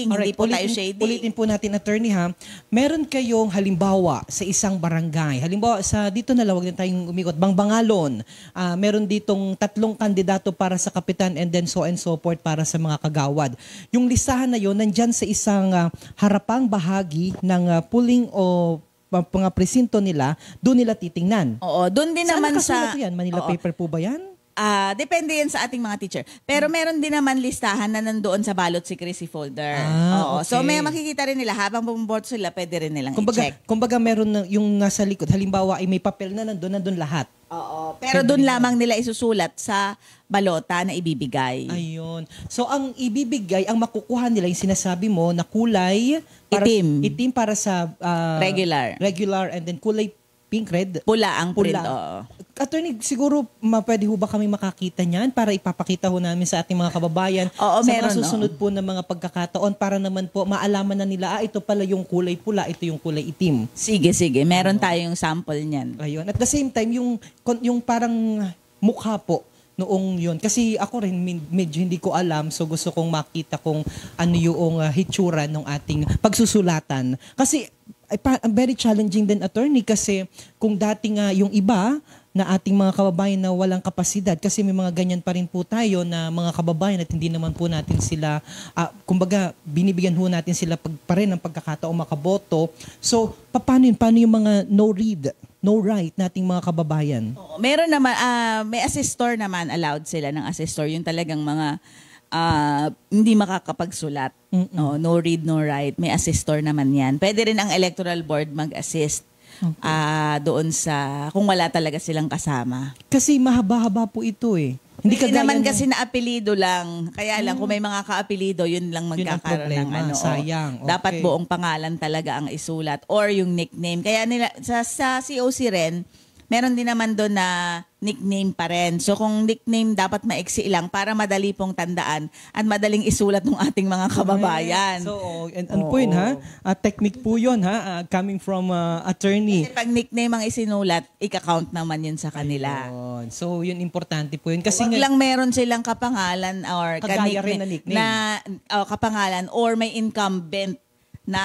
Hindi po tayo shading. Ulitin po natin, attorney, ha. Meron kayong halimbawa sa isang barangay. Halimbawa dito na lang, wag na tayong umikot. Bangbangalon. Meron ditong 3 kandidato para sa kapitan and then so and so forth para sa mga kagawad. Yung listahan na yon nandyan sa isang harapang bahagi ng polling o mga presinto nila, doon nila titingnan. Oo, doon din saan naman nakasulat yan? Manila paper po ba yan? Depende yan sa ating mga teacher. Pero meron din naman listahan na nandoon sa balot secrecy folder. Okay. So may makikita rin nila habang bumuboto sila, pwede rin nilang i-check. Kumbaga meron yung nasa likod. Halimbawa ay may papel na nandun lahat. Oo. Pero doon lamang nila isusulat sa balota na ibibigay. Ayun. So ang ibibigay, ang makukuha nila yung sinasabi mo na kulay itim para sa regular and then kulay pink, red. Pula ang print. Attorney, siguro pwede ho ba kami makakita niyan para ipapakita ho namin sa ating mga kababayan sa mga susunod po ng mga pagkakataon para naman po maalaman na nila, ito pala yung kulay pula, ito yung kulay itim. Sige. Meron tayong sample niyan. Ayun. At the same time, yung parang mukha po noong yun. Kasi ako rin medyo hindi ko alam, so gusto kong makita kung ano yung hitsura ng ating pagsusulatan. Kasi very challenging din, attorney, kasi kung dati nga yung iba na ating mga kababayan na walang kapasidad, kasi may mga ganyan pa rin po tayo na mga kababayan at hindi naman po natin sila, kumbaga binibigyan ho natin sila pa rin ng pagkakataong makaboto. So, paano yung mga no read, no write nating mga kababayan? Meron naman, may assessor naman, allowed sila ng assessor, yung talagang mga hindi makakapagsulat. No read, no write. May assessor naman yan. Pwede rin ang electoral board mag-assist doon sa, kung wala talaga silang kasama. Kasi mahaba-haba po ito eh. Hindi naman kasi na apelido lang. Kaya lang, kung may mga ka-apelido, yun lang magkakaroon ng ano. Sayang. Okay. Dapat buong pangalan talaga ang isulat or yung nickname. Kaya nila, sa COC rin, meron din naman doon na nickname pa rin. So kung nickname dapat maiksi lang para madali pong tandaan at madaling isulat ng ating mga kababayan. So, ano po yun, ha? Technique po yun, ha? Coming from attorney. Kasi pag nickname ang isinulat, ika-count naman yun sa kanila. Ayun. So, yun importante po yun. Kasi wag lang meron silang kapangalan or kagaya rin na nickname. Kapangalan or may incumbent na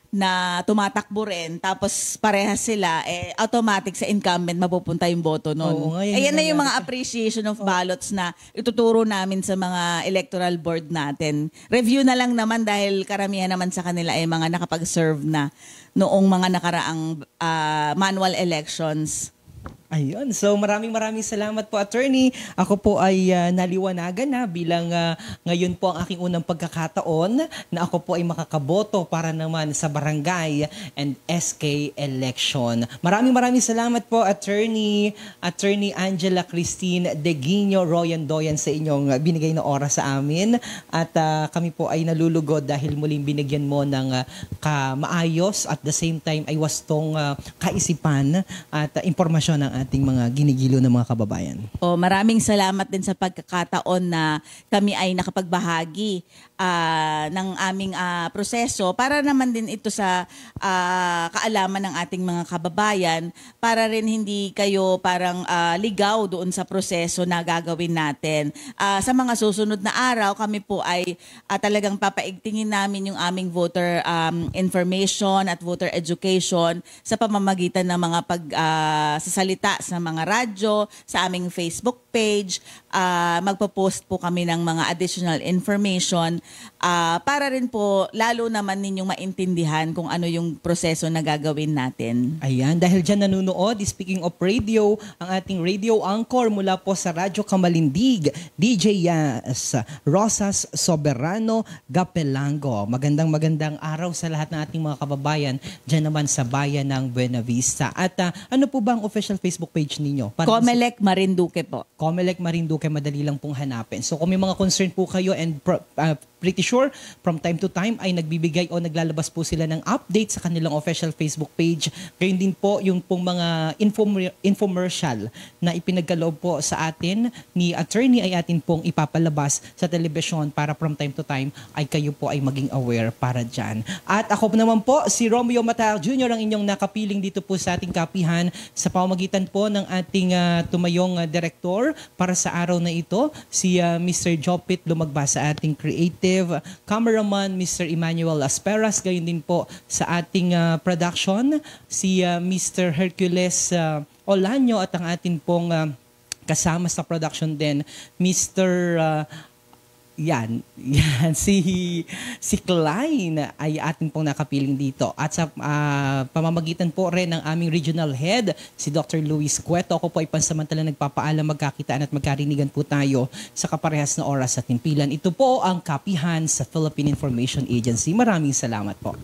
na tumatakbo rin, tapos parehas sila, automatic sa incumbent mapupunta yung boto nun. Oo nga, yan Ayan yung na yung mga nangyari. appreciation of ballots na ituturo namin sa mga electoral board natin. Review na lang naman dahil karamihan naman sa kanila ay mga nakapag-serve na noong mga nakaraang manual elections. Ayun. So maraming salamat po, attorney. Ako po ay naliwanagan na bilang ngayon po ang aking unang pagkakataon na ako po ay makakaboto para naman sa barangay and SK election. Maraming salamat po, attorney Angela Christine Deguino Royan-Doyan, sa inyong binigay na oras sa amin. At kami po ay nalulugod dahil muling binigyan mo ng maayos at the same time ay wastong kaisipan at impormasyon ng ating mga ginigilo ng mga kababayan. Maraming salamat din sa pagkakataon na kami ay nakapagbahagi ng aming proseso para naman din ito sa kaalaman ng ating mga kababayan, para rin hindi kayo parang ligaw doon sa proseso na gagawin natin. Sa mga susunod na araw, kami po ay talagang papaigtingin namin yung aming voter information at voter education sa pamamagitan ng mga pagsasalita sa mga radyo, sa aming Facebook page. Magpo-post po kami ng mga additional information para rin po lalo naman ninyong maintindihan kung ano yung proseso na gagawin natin. Ayan, dahil dyan nanonood, speaking of radio, ang ating radio anchor mula po sa Radyo Kamalindig, DJ Yas Rosas Soberano Gapelango. Magandang araw sa lahat ng ating mga kababayan dyan naman sa bayan ng Buena Vista. At ano po ba ang official Facebook page ninyo? Comelec Marinduque po. Comelec Marinduque, madali lang pong hanapin. So kung may mga concern po kayo and pretty sure from time to time ay nagbibigay o naglalabas po sila ng update sa kanilang official Facebook page. Gayun din po yung pong mga infomercial na ipinagkaloob po sa atin ni attorney ay atin pong ipapalabas sa telebisyon para from time to time ay kayo po ay maging aware para dyan. At ako naman po, si Romeo Matar Jr. ang inyong nakapiling dito po sa ating kapihan sa pamamagitan po ng ating tumayong direktor para sa araw na ito, si Mr. Jopit Lumagba, sa ating creative cameraman, Mr. Emmanuel Asperas. Gayon din po sa ating production, si Mr. Hercules Olanyo, at ang atin pong kasama sa production din, Mr. si Klein ay atin pong nakapiling dito. At sa pamamagitan po rin ng aming regional head, si Dr. Luis Cueto. Ako po ay pansamantala nagpapaalam, magkakitaan at magkarinigan po tayo sa kaparehas na oras at timpilan. Ito po ang kapihan sa Philippine Information Agency. Maraming salamat po.